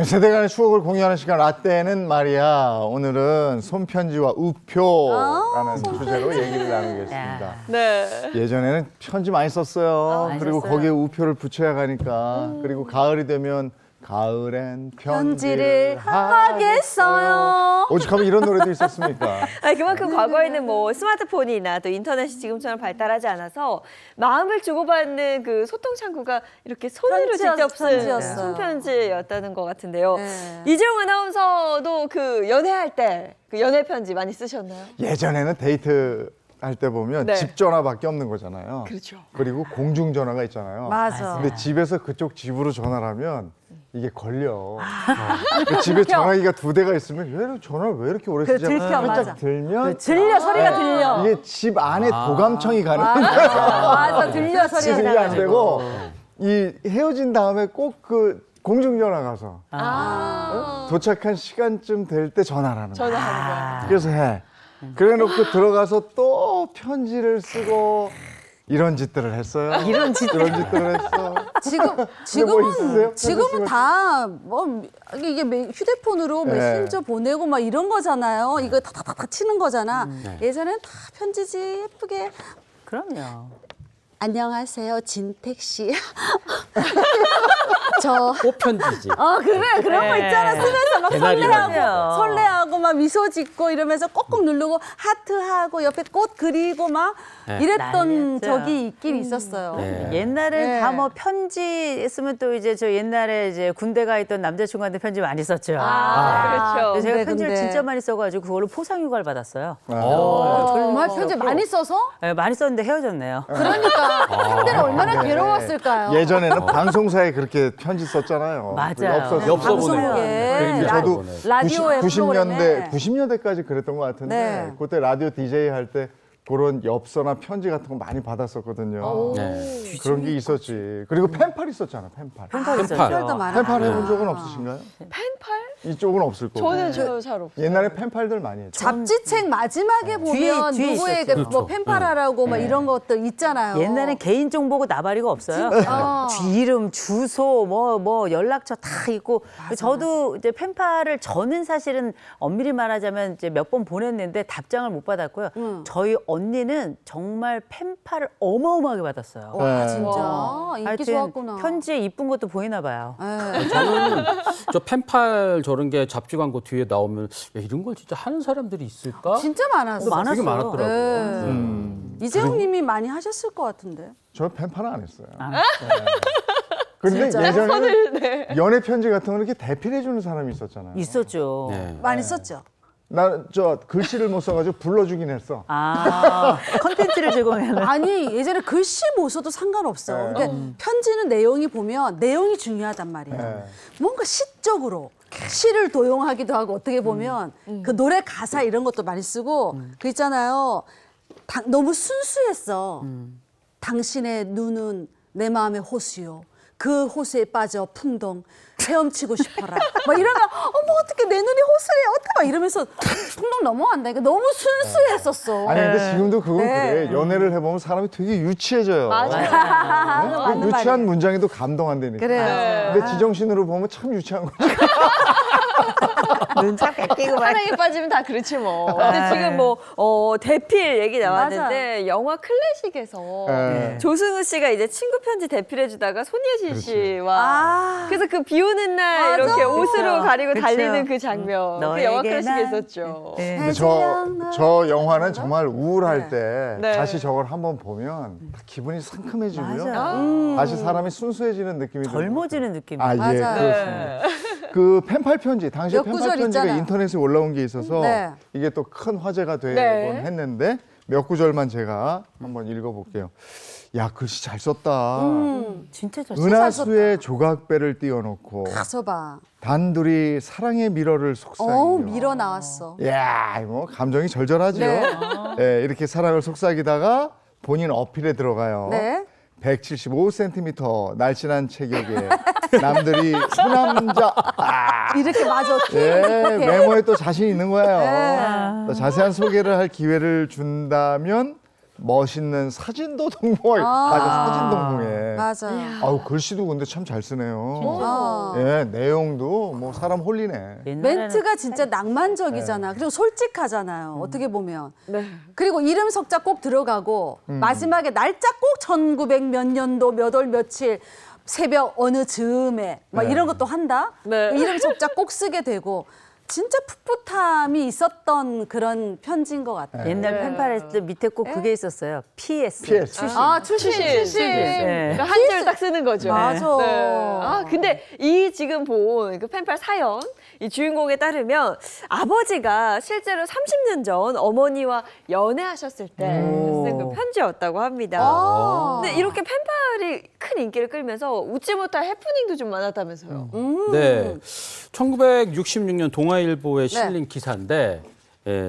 세대 간의 추억을 공유하는 시간 라떼는 말이야. 오늘은 손편지와 우표라는 주제로 얘기를 나누겠습니다. 네. 예전에는 편지 많이 썼어요. 많이 그리고 썼어요. 거기에 우표를 붙여야 가니까. 그리고 가을이 되면 가을엔 편지를 하겠어요. 오죽하면 이런 노래도 있었습니까? 아니, 그만큼 과거에는 뭐 스마트폰이나 또 인터넷이 지금처럼 발달하지 않아서 마음을 주고받는 그 소통 창구가 이렇게 손으로 직접 쓴 편지였어요. 손편지였다는 것 같은데요. 네. 이재용 아나운서도 그 연애할 때 그 연애 편지 많이 쓰셨나요? 예전에는 데이트 할 때 보면 네. 집 전화밖에 없는 거잖아요. 그렇죠. 그리고 공중 전화가 있잖아요. 맞아. 근데 집에서 그쪽 집으로 전화를 하면 이게 걸려. 그 집에 전화기가 2대가 있으면 왜 전화를 왜 이렇게 오래 쓰지? 들켜, 맞아. 살짝 들면 들려, 소리가 들려. 이게 집 안에 도감청이 가는 거야. 맞아, 들려, 그게 소리가. 안 되고 이 헤어진 다음에 꼭 그 공중전화 가서 도착한 시간쯤 될 때 전화를 하는 거야. 전화하는 거야. 그래서 해. 그래 놓고 들어가서 또 편지를 쓰고 이런 짓들을 했어요. 이런 짓들을 했어. 있으세요? 지금은 다 뭐 이게 휴대폰으로 네. 메신저 보내고 막 이런 거잖아요. 이거 탁탁탁 치는 거잖아. 예전엔 다 편지지 예쁘게. 그럼요. 안녕하세요, 진택 씨. 저 꽃편지지. 그래 그런 거 있잖아. 쓰면서 막 그럼요. 설레하고 막 미소 짓고 이러면서 꼭꼭 누르고 하트하고 옆에 꽃 그리고 막 네. 이랬던 난리였죠. 적이 있긴 있었어요. 네. 옛날에 네. 다 뭐 편지 쓰면 또 이제 저 옛날에 이제 군대 가 있던 남자친구한테 편지 많이 썼죠. 그렇죠. 근데 제가 근데, 편지를 근데. 진짜 많이 써가지고 그걸로 포상휴가를 받았어요. 정말 편지 많이 써서? 네, 많이 썼는데 헤어졌네요. 그러니까 형들은 얼마나 네. 괴로웠을까요? 예전에는 방송사에 그렇게 편지 썼잖아요. 맞아요. 엽서 방송국에. 보내고. 근데 저도 라디오에 90년대까지 그랬던 것 같은데 네. 그때 라디오 DJ 할 때 그런 엽서나 편지 같은 거 많이 받았었거든요. 네. 그런 게 있었지. 그리고 펜팔 있었잖아, 펜팔. 펜팔 있었죠. 펜팔도 많아. 펜팔 해본 적은 없으신가요? 펜팔? 이쪽은 없을 거고. 저는 잘 없어요. 옛날에 펜팔들 많이 했죠. 잡지책 마지막에 보면 뒤에 누구에게 있었죠. 뭐 그렇죠. 펜팔하라고 막 이런 것들 있잖아요. 옛날엔 개인정보고 나발이가 없어요. 이름, 주소, 뭐 연락처 다 있고. 저도 이제 펜팔을 저는 사실은 엄밀히 말하자면 이제 몇 번 보냈는데 답장을 못 받았고요. 저희 언니는 정말 펜팔을 어마어마하게 받았어요. 와 네. 진짜 인기 하여튼 좋았구나. 편지에 이쁜 것도 보이나 봐요. 네. 저는 저 펜팔 저런 게 잡지 광고 뒤에 나오면 야, 이런 걸 진짜 하는 사람들이 있을까? 진짜 많았어. 되게 많았어요. 많았더라고요. 네. 이재용님이 많이 하셨을 것 같은데. 저 펜팔은 안 했어요. 네. 근데 예전에 연애 편지 같은 거 이렇게 대필해 주는 사람이 있었잖아요. 있었죠. 네. 많이 썼죠. 나는 저 글씨를 못 써가지고 불러주긴 했어. 컨텐츠를 제공하는. 아니 예전에 글씨 못 써도 상관없어. 그러니까 편지는 내용이 보면 내용이 중요하단 말이에요. 네. 뭔가 시적으로 시를 도용하기도 하고 어떻게 보면 그 노래 가사 이런 것도 많이 쓰고 그 있잖아요. 너무 순수했어. 당신의 눈은 내 마음의 호수요. 그 호수에 빠져 풍덩 헤엄치고 싶어라. 막 이러면 어머 어떻게 내 눈이 호수래 어떻게 막 이러면서 풍덩 넘어간다. 그러니까 너무 순수했었어. 아니 근데 지금도 그건 네. 그래. 연애를 해보면 사람이 되게 유치해져요. 맞아요. 그 유치한 문장에도 감동한다니까. 그래요. 근데 지정신으로 보면 참 유치한 거지. 눈차 뺏기고 막. 사랑에 빠지면 다 그렇지 뭐. 근데 지금 뭐 대필 얘기 나왔는데 영화 클래식에서 네. 조승우 씨가 이제 친구 편지 대필해주다가 손예진 씨와 그래서 그 비 오는 날 맞아. 이렇게 옷으로 가리고 그쵸. 달리는 그 장면 그 영화 너에게 클래식에 난- 있었죠. 네. 근데 저 영화는 정말 우울할 때 네. 다시 저걸 한번 보면 다 기분이 상큼해지고요. 맞아요. 다시 사람이 순수해지는 느낌이 젊어지는 느낌. 아, 예, 맞아요. 그렇습니다. 그 펜팔 편지, 당시에 몇 펜팔 구절 편지가 있잖아. 인터넷에 올라온 게 있어서 네. 이게 또 큰 화제가 되곤 네. 했는데 몇 구절만 제가 한번 읽어볼게요. 야, 글씨 잘 썼다. 진짜 잘 은하수에 조각배를 띄워놓고 가서 봐. 단둘이 사랑의 미러를 속삭이며 밀어 나왔어. 야, 뭐 감정이 절절하죠. 네. 예, 이렇게 사랑을 속삭이다가 본인 어필에 들어가요. 네. 175cm 날씬한 체격에 남들이 소남자 이렇게 맞아. 예, 외모에 또 자신 있는 거예요. 네. 또 자세한 소개를 할 기회를 준다면 멋있는 사진도 동봉. 맞아, 사진 동봉에. 맞아. 아우 글씨도 근데 참 잘 쓰네요. 어. 예, 내용도 뭐 사람 홀리네. 멘트가 진짜 낭만적이잖아. 그리고 솔직하잖아요. 어떻게 보면. 네. 그리고 이름 석자 꼭 들어가고 마지막에 날짜 꼭 1900 몇 년도 몇 월 며칠 새벽 어느 즈음에 막 네. 이런 것도 한다. 네. 이름 석자 꼭 쓰게 되고 진짜 풋풋함이 있었던 그런 편지인 것 같아요. 옛날 펜팔 했을 때 밑에 꼭 그게 있었어요. PS. PS. 출신. 네. 그러니까 한 줄 딱 쓰는 거죠. 맞아. 아, 근데 이 지금 본 그 펜팔 사연, 이 주인공에 따르면 아버지가 실제로 30년 전 어머니와 연애하셨을 때 쓴 그 편지였다고 합니다. 아. 근데 이렇게 펜팔이 큰 인기를 끌면서 웃지 못할 해프닝도 좀 많았다면서요. 네, 1966년 동아일보에 실린 기사인데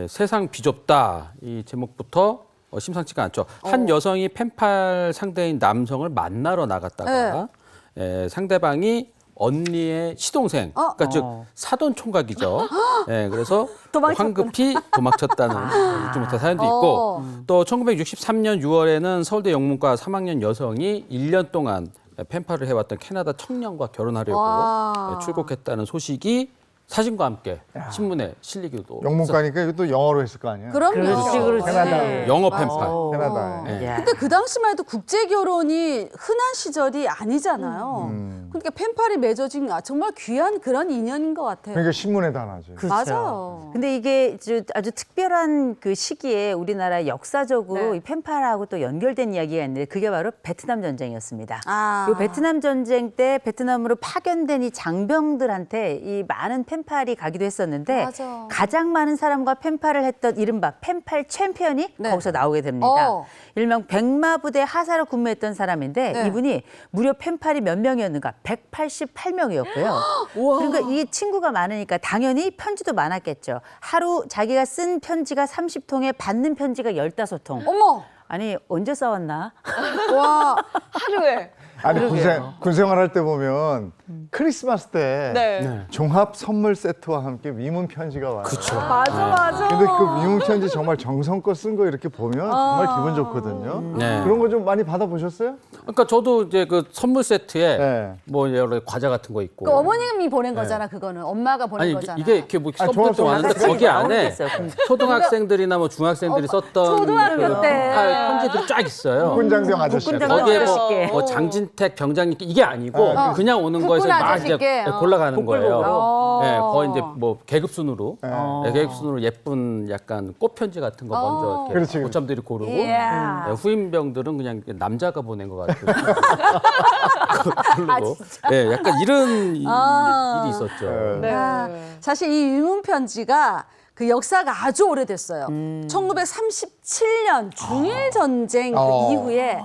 세상 비좁다 이 제목부터 심상치가 않죠. 한 여성이 펜팔 상대인 남성을 만나러 나갔다가 상대방이 언니의 시동생, 그러니까 즉 사돈 총각이죠. 그래서 황급히 도망쳤다는 잊지 못할 사연도 있고 또 1963년 6월에는 서울대 영문과 3학년 여성이 1년 동안 펜팔을 해왔던 캐나다 청년과 결혼하려고 와. 출국했다는 소식이 사진과 함께 신문에 실리기도 영문과니까 이것도 영어로 했을 거 아니에요? 그럼요. 그렇지. 캐나다. 영어 펜팔. 캐나다에. 야. 근데 그 당시만 해도 국제 결혼이 흔한 시절이 아니잖아요. 그러니까 펜팔이 맺어진 정말 귀한 그런 인연인 것 같아요. 그러니까 신문에 다 나지. 맞아요. 근데 이게 아주 특별한 그 시기에 우리나라 역사적으로 네. 이 펜팔하고 또 연결된 이야기가 있는데 그게 바로 베트남 전쟁이었습니다. 아. 이 베트남 전쟁 때 베트남으로 파견된 이 장병들한테 이 많은 펜팔이 가기도 했었는데 맞아. 가장 많은 사람과 펜팔을 했던 이른바 펜팔 챔피언이 네. 거기서 나오게 됩니다. 일명 백마부대 하사로 근무했던 사람인데 네. 이분이 무려 펜팔이 몇 명이었는가? 188명이었고요. 그러니까 이 친구가 많으니까 당연히 편지도 많았겠죠. 하루 자기가 쓴 편지가 30통에 받는 편지가 15통. 어머. 아니 언제 싸웠나? 와. 하루에. 아니 군 생활할 때 보면 크리스마스 때 네. 종합 선물 세트와 함께 위문 편지가 와요. 그렇죠. 맞아. 근데 그 위문 편지 정말 정성껏 쓴 거 이렇게 보면 정말 기분 좋거든요. 네. 그런 거 좀 많이 받아보셨어요? 그러니까 저도 이제 그 선물 세트에 네. 뭐 여러 과자 같은 거 있고. 그 어머님이 보낸 거잖아, 그거는. 엄마가 보낸 아니 거잖아. 이게 이렇게 뭐 아니, 선물도 종합 많은데 선물 거기 안에 모르겠어요. 초등학생들이나 뭐 중학생들이 썼던 초등학교 때. 편지들이 쫙 있어요. 군장병 아저씨. 군장병 거기에 아저씨께. 뭐 장진택 병장님 이게 아니고 그냥 오는 국군 거에서 막 이제 아저씨께. 골라가는 거예요. 어. 네, 거의 이제 뭐 계급 순으로 네. 계급 순으로 예쁜 약간 꽃 편지 같은 거 먼저 이렇게 그렇지, 그렇지. 고참들이 고르고 이야. 후임병들은 그냥 남자가 보낸 것 같아요. 그리고 네, 약간 이런 일이 있었죠. 네. 아, 사실 이 위문 편지가 그 역사가 아주 오래됐어요. 1937년 중일 전쟁 그 이후에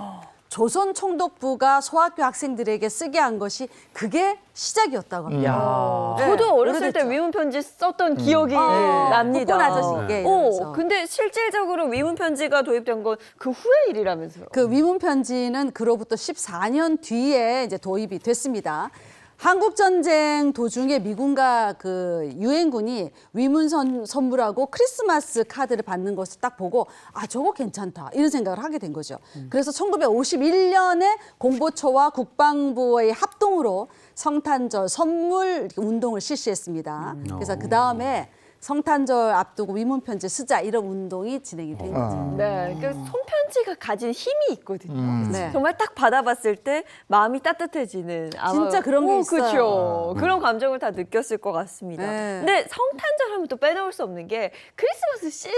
조선 총독부가 소학교 학생들에게 쓰게 한 것이 그게 시작이었다고 합니다. 네, 저도 어렸을 오래됐죠. 때 위문 편지 썼던 기억이 납니다. 국군 아저씨께 이러면서. 근데 실질적으로 위문 편지가 도입된 건 그 후의 일이라면서요. 그 위문 편지는 그로부터 14년 뒤에 이제 도입이 됐습니다. 한국 전쟁 도중에 미군과 그 유엔군이 위문 선물하고 크리스마스 카드를 받는 것을 딱 보고 아 저거 괜찮다 이런 생각을 하게 된 거죠. 그래서 1951년에 공보처와 국방부의 합동으로 성탄절 선물 운동을 실시했습니다. 그래서 그 다음에 성탄절 앞두고 위문 편지 쓰자 이런 운동이 진행이 된 거죠. 네, 그 손편지가 가진 힘이 있거든요. 네. 정말 딱 받아봤을 때 마음이 따뜻해지는. 진짜 그런 게 있어요. 그렇죠. 그런 감정을 다 느꼈을 것 같습니다. 네. 근데 성탄절 하면 또 빼놓을 수 없는 게 크리스마스 실.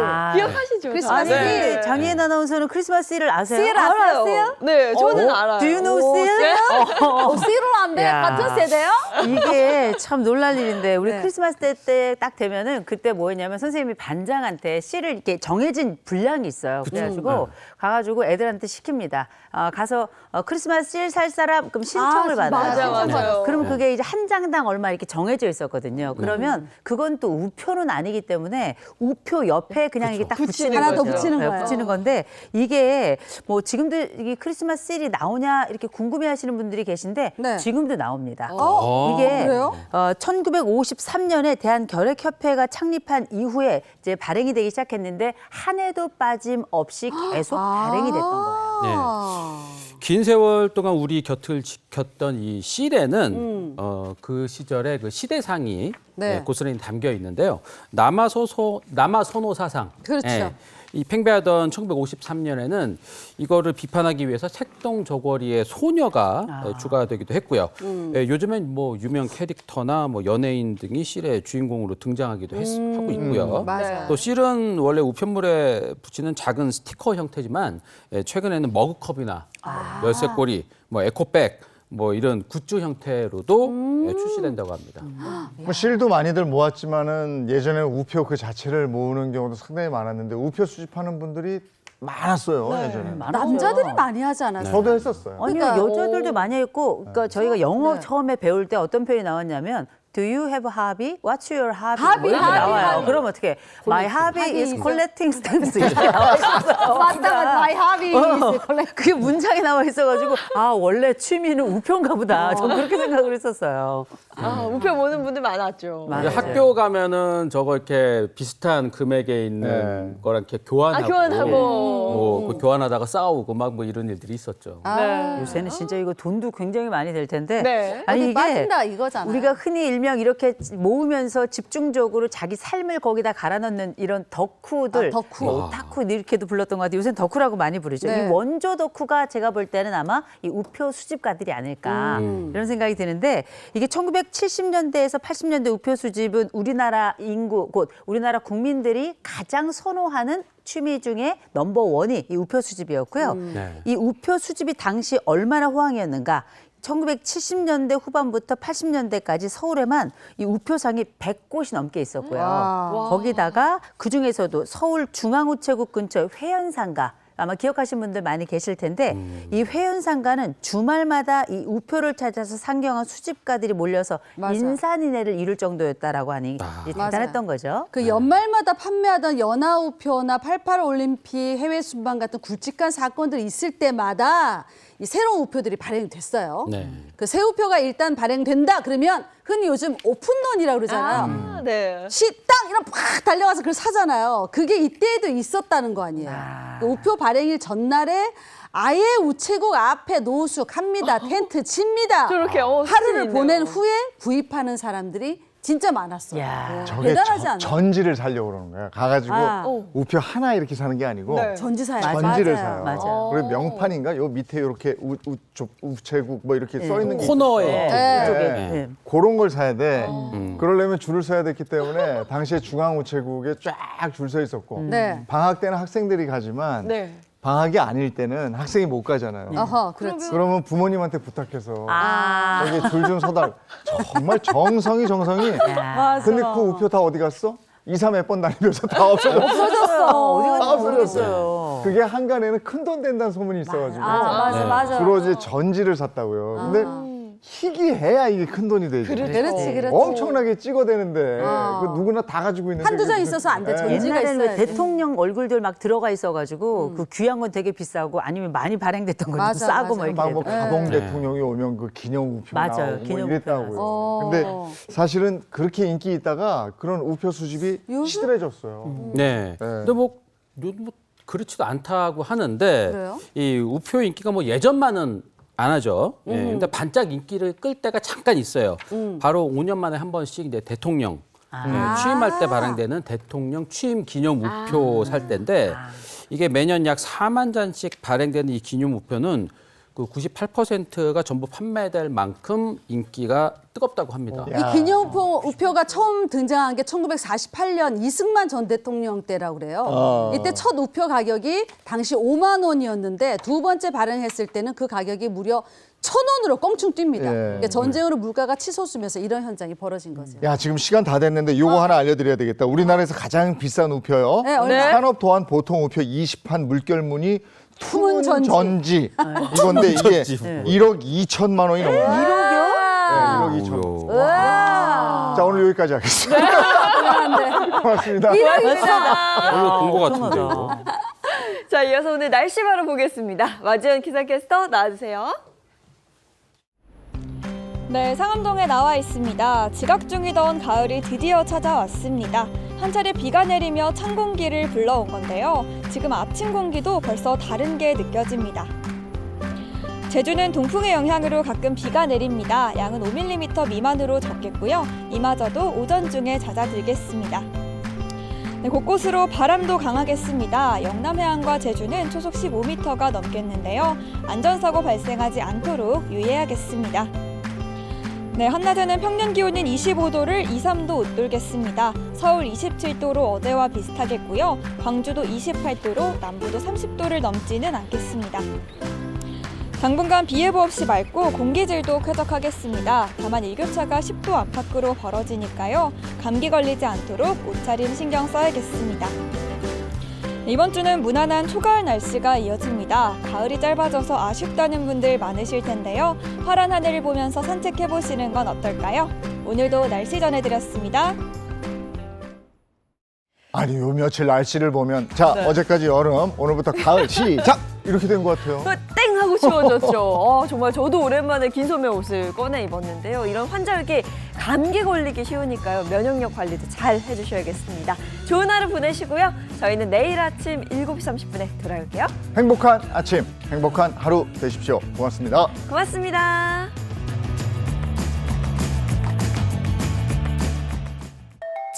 아. 기억하시죠? 크리스마스 다들? 실. 네. 장희애 아나운서는 크리스마스 일을 아세요? 실 아세요? 네, 저는 알아요. Do you know 오, seal? 네? 씨를 안 돼? 야. 같은 세대요? 이게 참 놀랄 일인데 우리 네. 크리스마스 때 딱 되면은 그때 뭐였냐면 선생님이 반장한테 씨를 이렇게 정해진 분량이 있어요. 그래가지고 가가지고 애들한테 시킵니다. 가서 크리스마스 씨 살 사람 그럼 신청을 받아요. 맞아요. 그럼 그게 이제 한 장당 얼마 이렇게 정해져 있었거든요. 그러면 그건 또 우표는 아니기 때문에 우표 옆에 그냥 이게 딱 붙이는 하나 더 거죠. 붙이는 네, 거예요. 붙이는 건데 이게 뭐 지금도 이게 크리스마스 세일이 나오냐 이렇게 궁금해하시는 분들이 계신데 네. 지금도 나옵니다. 어, 이게 그래요? 1953년에 대한결핵협회가 창립한 이후에 이제 발행이 되기 시작했는데 한 해도 빠짐없이 계속 발행이 됐던 거예요. 긴 세월 동안 우리 곁을 지켰던 이 실에는 그 시절에 그 시대상이 네. 고스란히 담겨 있는데요. 남아선호 사상. 그렇죠. 이 팽배하던 1953년에는 이거를 비판하기 위해서 색동저고리의 소녀가 추가되기도 했고요. 요즘엔 뭐 유명 캐릭터나 뭐 연예인 등이 실의 주인공으로 등장하기도 하고 있고요. 맞아요. 또 실은 원래 우편물에 붙이는 작은 스티커 형태지만 최근에는 머그컵이나 열쇠고리, 뭐 에코백, 뭐 이런 굿즈 형태로도 출시된다고 합니다. 뭐 실도 많이들 모았지만은 예전에는 우표 그 자체를 모으는 경우도 상당히 많았는데 우표 수집하는 분들이 많았어요 예전에. 남자들이 많이 하지 않았어요? 저도 했었어요. 아니요, 그러니까, 여자들도 많이 했고, 그러니까 저희가 영어 네. 처음에 배울 때 어떤 표현이 나왔냐면, Do you have a hobby? What's your hobby? hobby, 뭐 이렇게 hobby, 나와요. hobby. 그럼 어떻게? My hobby hobby is is- collecting stamps. 이렇게 나와 있었어요. 맞다, my hobby is collect. 그게 문장이 나와 있어가지고 아 원래 취미는 우표인가 보다. 전 그렇게 생각을 했었어요. 아, 우표 보는 분들 많았죠. 맞아요. 학교 가면은 저거 이렇게 비슷한 금액에 있는 네. 거랑 이렇게 교환하고, 교환하고. 그 교환하다가 싸우고 막 뭐 이런 일들이 있었죠. 네. 요새는 진짜 이거 돈도 굉장히 많이 될 텐데. 네. 아니 어디 이게 빠진다 이거잖아요. 우리가 흔히 일명 이렇게 모으면서 집중적으로 자기 삶을 거기다 갈아 넣는 이런 덕후들, 아, 덕후. 뭐 오타쿠 이렇게도 불렀던 것 같아요. 요새는 덕후라고 많이 부르죠. 네. 이 원조 덕후가 제가 볼 때는 아마 이 우표 수집가들이 아닐까 이런 생각이 드는데 이게 1970년대에서 80년대 우표 수집은 우리나라 인구, 곧 우리나라 국민들이 가장 선호하는 취미 중에 넘버원이 이 우표 수집이었고요. 네. 이 우표 수집이 당시 얼마나 호황이었는가. 1970년대 후반부터 80년대까지 서울에만 이 우표상이 100곳이 넘게 있었고요. 거기다가 그중에서도 서울 중앙우체국 근처 회연상가 아마 기억하시는 분들 많이 계실 텐데 이 회연상가는 주말마다 이 우표를 찾아서 상경한 수집가들이 몰려서 맞아. 인산인해를 이룰 정도였다라고 하니 이제 대단했던 거죠. 그 연말마다 판매하던 연하우표나 88 올림픽 해외 순방 같은 굵직한 사건들이 있을 때마다 이 새로운 우표들이 발행이 됐어요. 네. 그 새 우표가 일단 발행된다 그러면 흔히 요즘 오픈런이라고 그러잖아요. 아, 네. 시딱 이런 팍 달려가서 그걸 사잖아요. 그게 이때에도 있었다는 거 아니에요. 그 우표 발행일 전날에 아예 우체국 앞에 노수 갑니다. 텐트 칩니다. 저렇게, 하루를 사진이 보낸 있네요. 후에 구입하는 사람들이 진짜 많았어요. 야. 저게 대단하지 않아요? 전지를 사려고 그러는 거야. 가가지고 아. 우표 하나 이렇게 사는 게 아니고 네. 전지사요. 전지를 맞아요. 사요. 맞아요. 그리고 명판인가? 요 밑에 이렇게 우체국 뭐 이렇게 써 있는 게 코너에. 네. 이쪽에. 네. 네. 그런 걸 사야 돼. 그러려면 줄을 서야 됐기 때문에 당시에 중앙우체국에 쫙 줄 서 있었고 네. 방학 때는 학생들이 가지만 네. 방학이 아닐 때는 학생이 못 가잖아요. 어허, 그렇지. 그러면 부모님한테 부탁해서 아. 여기 줄 좀 서달. 정말 정성이. 근데 그 우표 다 어디 갔어? 2, 3 몇 번 다니면서 다 없어졌어. 어디 갔는지 없어졌어요. 모르겠어요. 그게 한간에는 큰 돈 된다는 소문이 있어가지고 맞아, 맞아. 주로 이제 전지를 샀다고요. 근데 희귀해야 이게 큰 돈이 되죠. 그렇지. 엄청나게 찍어대는데 그 누구나 다 가지고 있는데 한두 장 그게 있어서 안 돼. 무슨- 전지가 옛날에는 왜 있어야지. 대통령 얼굴들 막 들어가 있어가지고 그 귀한 건 되게 비싸고 아니면 많이 발행됐던 건 좀 맞아, 싸고 맞아. 뭐 이렇게 막뭐 되더라고요. 가동 네. 대통령이 오면 그 기념 우표 맞아요. 나오고 뭐 기념 이랬다고요. 우표 근데 나왔어요. 사실은 그렇게 인기 있다가 그런 우표 수집이 요즘? 시들해졌어요. 네. 근데 뭐 그렇지도 않다고 하는데 그래요? 이 우표 인기가 뭐 예전만은 안 하죠. 예. 근데 반짝 인기를 끌 때가 잠깐 있어요. 바로 5년 만에 한 번씩 이제 대통령 취임할 때 발행되는 대통령 취임 기념 우표 살 때인데 이게 매년 약 4만 잔씩 발행되는 이 기념 우표는 그 98%가 전부 판매될 만큼 인기가 뜨겁다고 합니다. 이 기념 우표가 처음 등장한 게 1948년 이승만 전 대통령 때라고 그래요. 이때 첫 우표 가격이 당시 5만 원이었는데 두 번째 발행했을 때는 그 가격이 무려 1,000원으로 껑충 뜁니다. 예. 그러니까 전쟁으로 물가가 치솟으면서 이런 현상이 벌어진 거죠. 야 지금 시간 다 됐는데 요거 하나 알려드려야 되겠다. 우리나라에서 가장 비싼 우표요. 네, 얼마? 산업 도안 보통 우표 20판 물결무늬 투문 전지. 전지. 이건데 이게 1억 2천만 원이 넘어요. 1억이요? 네, 1억 2천. 자 오늘 여기까지 하겠습니다. 고맙습니다. 별로 본것 같은데요. 자, 이어서 오늘 날씨 바로 보겠습니다. 마지원 기상캐스터 나와주세요. 네, 상암동에 나와 있습니다. 지각 중이던 가을이 드디어 찾아왔습니다. 한 차례 비가 내리며 찬 공기를 불러온 건데요. 지금 아침 공기도 벌써 다른 게 느껴집니다. 제주는 동풍의 영향으로 가끔 비가 내립니다. 양은 5mm 미만으로 적겠고요. 이마저도 오전 중에 잦아들겠습니다. 네, 곳곳으로 바람도 강하겠습니다. 영남 해안과 제주는 초속 15m가 넘겠는데요. 안전사고 발생하지 않도록 유의해야겠습니다. 네, 한낮에는 평년 기온인 25도를 2, 3도 웃돌겠습니다. 서울 27도로 어제와 비슷하겠고요. 광주도 28도로 남부도 30도를 넘지는 않겠습니다. 당분간 비 예보 없이 맑고 공기질도 쾌적하겠습니다. 다만 일교차가 10도 안팎으로 벌어지니까요. 감기 걸리지 않도록 옷차림 신경 써야겠습니다. 이번 주는 무난한 초가을 날씨가 이어집니다. 가을이 짧아져서 아쉽다는 분들 많으실 텐데요. 파란 하늘을 보면서 산책해보시는 건 어떨까요? 오늘도 날씨 전해드렸습니다. 아니 요 며칠 날씨를 보면 자 어제까지 여름 오늘부터 가을 시작 이렇게 된 것 같아요. 땡 하고 추워졌죠. 정말 저도 오랜만에 긴 소매 옷을 꺼내 입었는데요. 이런 환절기 감기 걸리기 쉬우니까요. 면역력 관리도 잘 해주셔야겠습니다. 좋은 하루 보내시고요. 저희는 내일 아침 7시 30분에 돌아올게요. 행복한 아침, 행복한 하루 되십시오. 고맙습니다. 고맙습니다.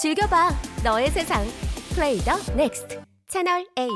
즐겨봐 너의 세상 플레이 더 넥스트 채널 A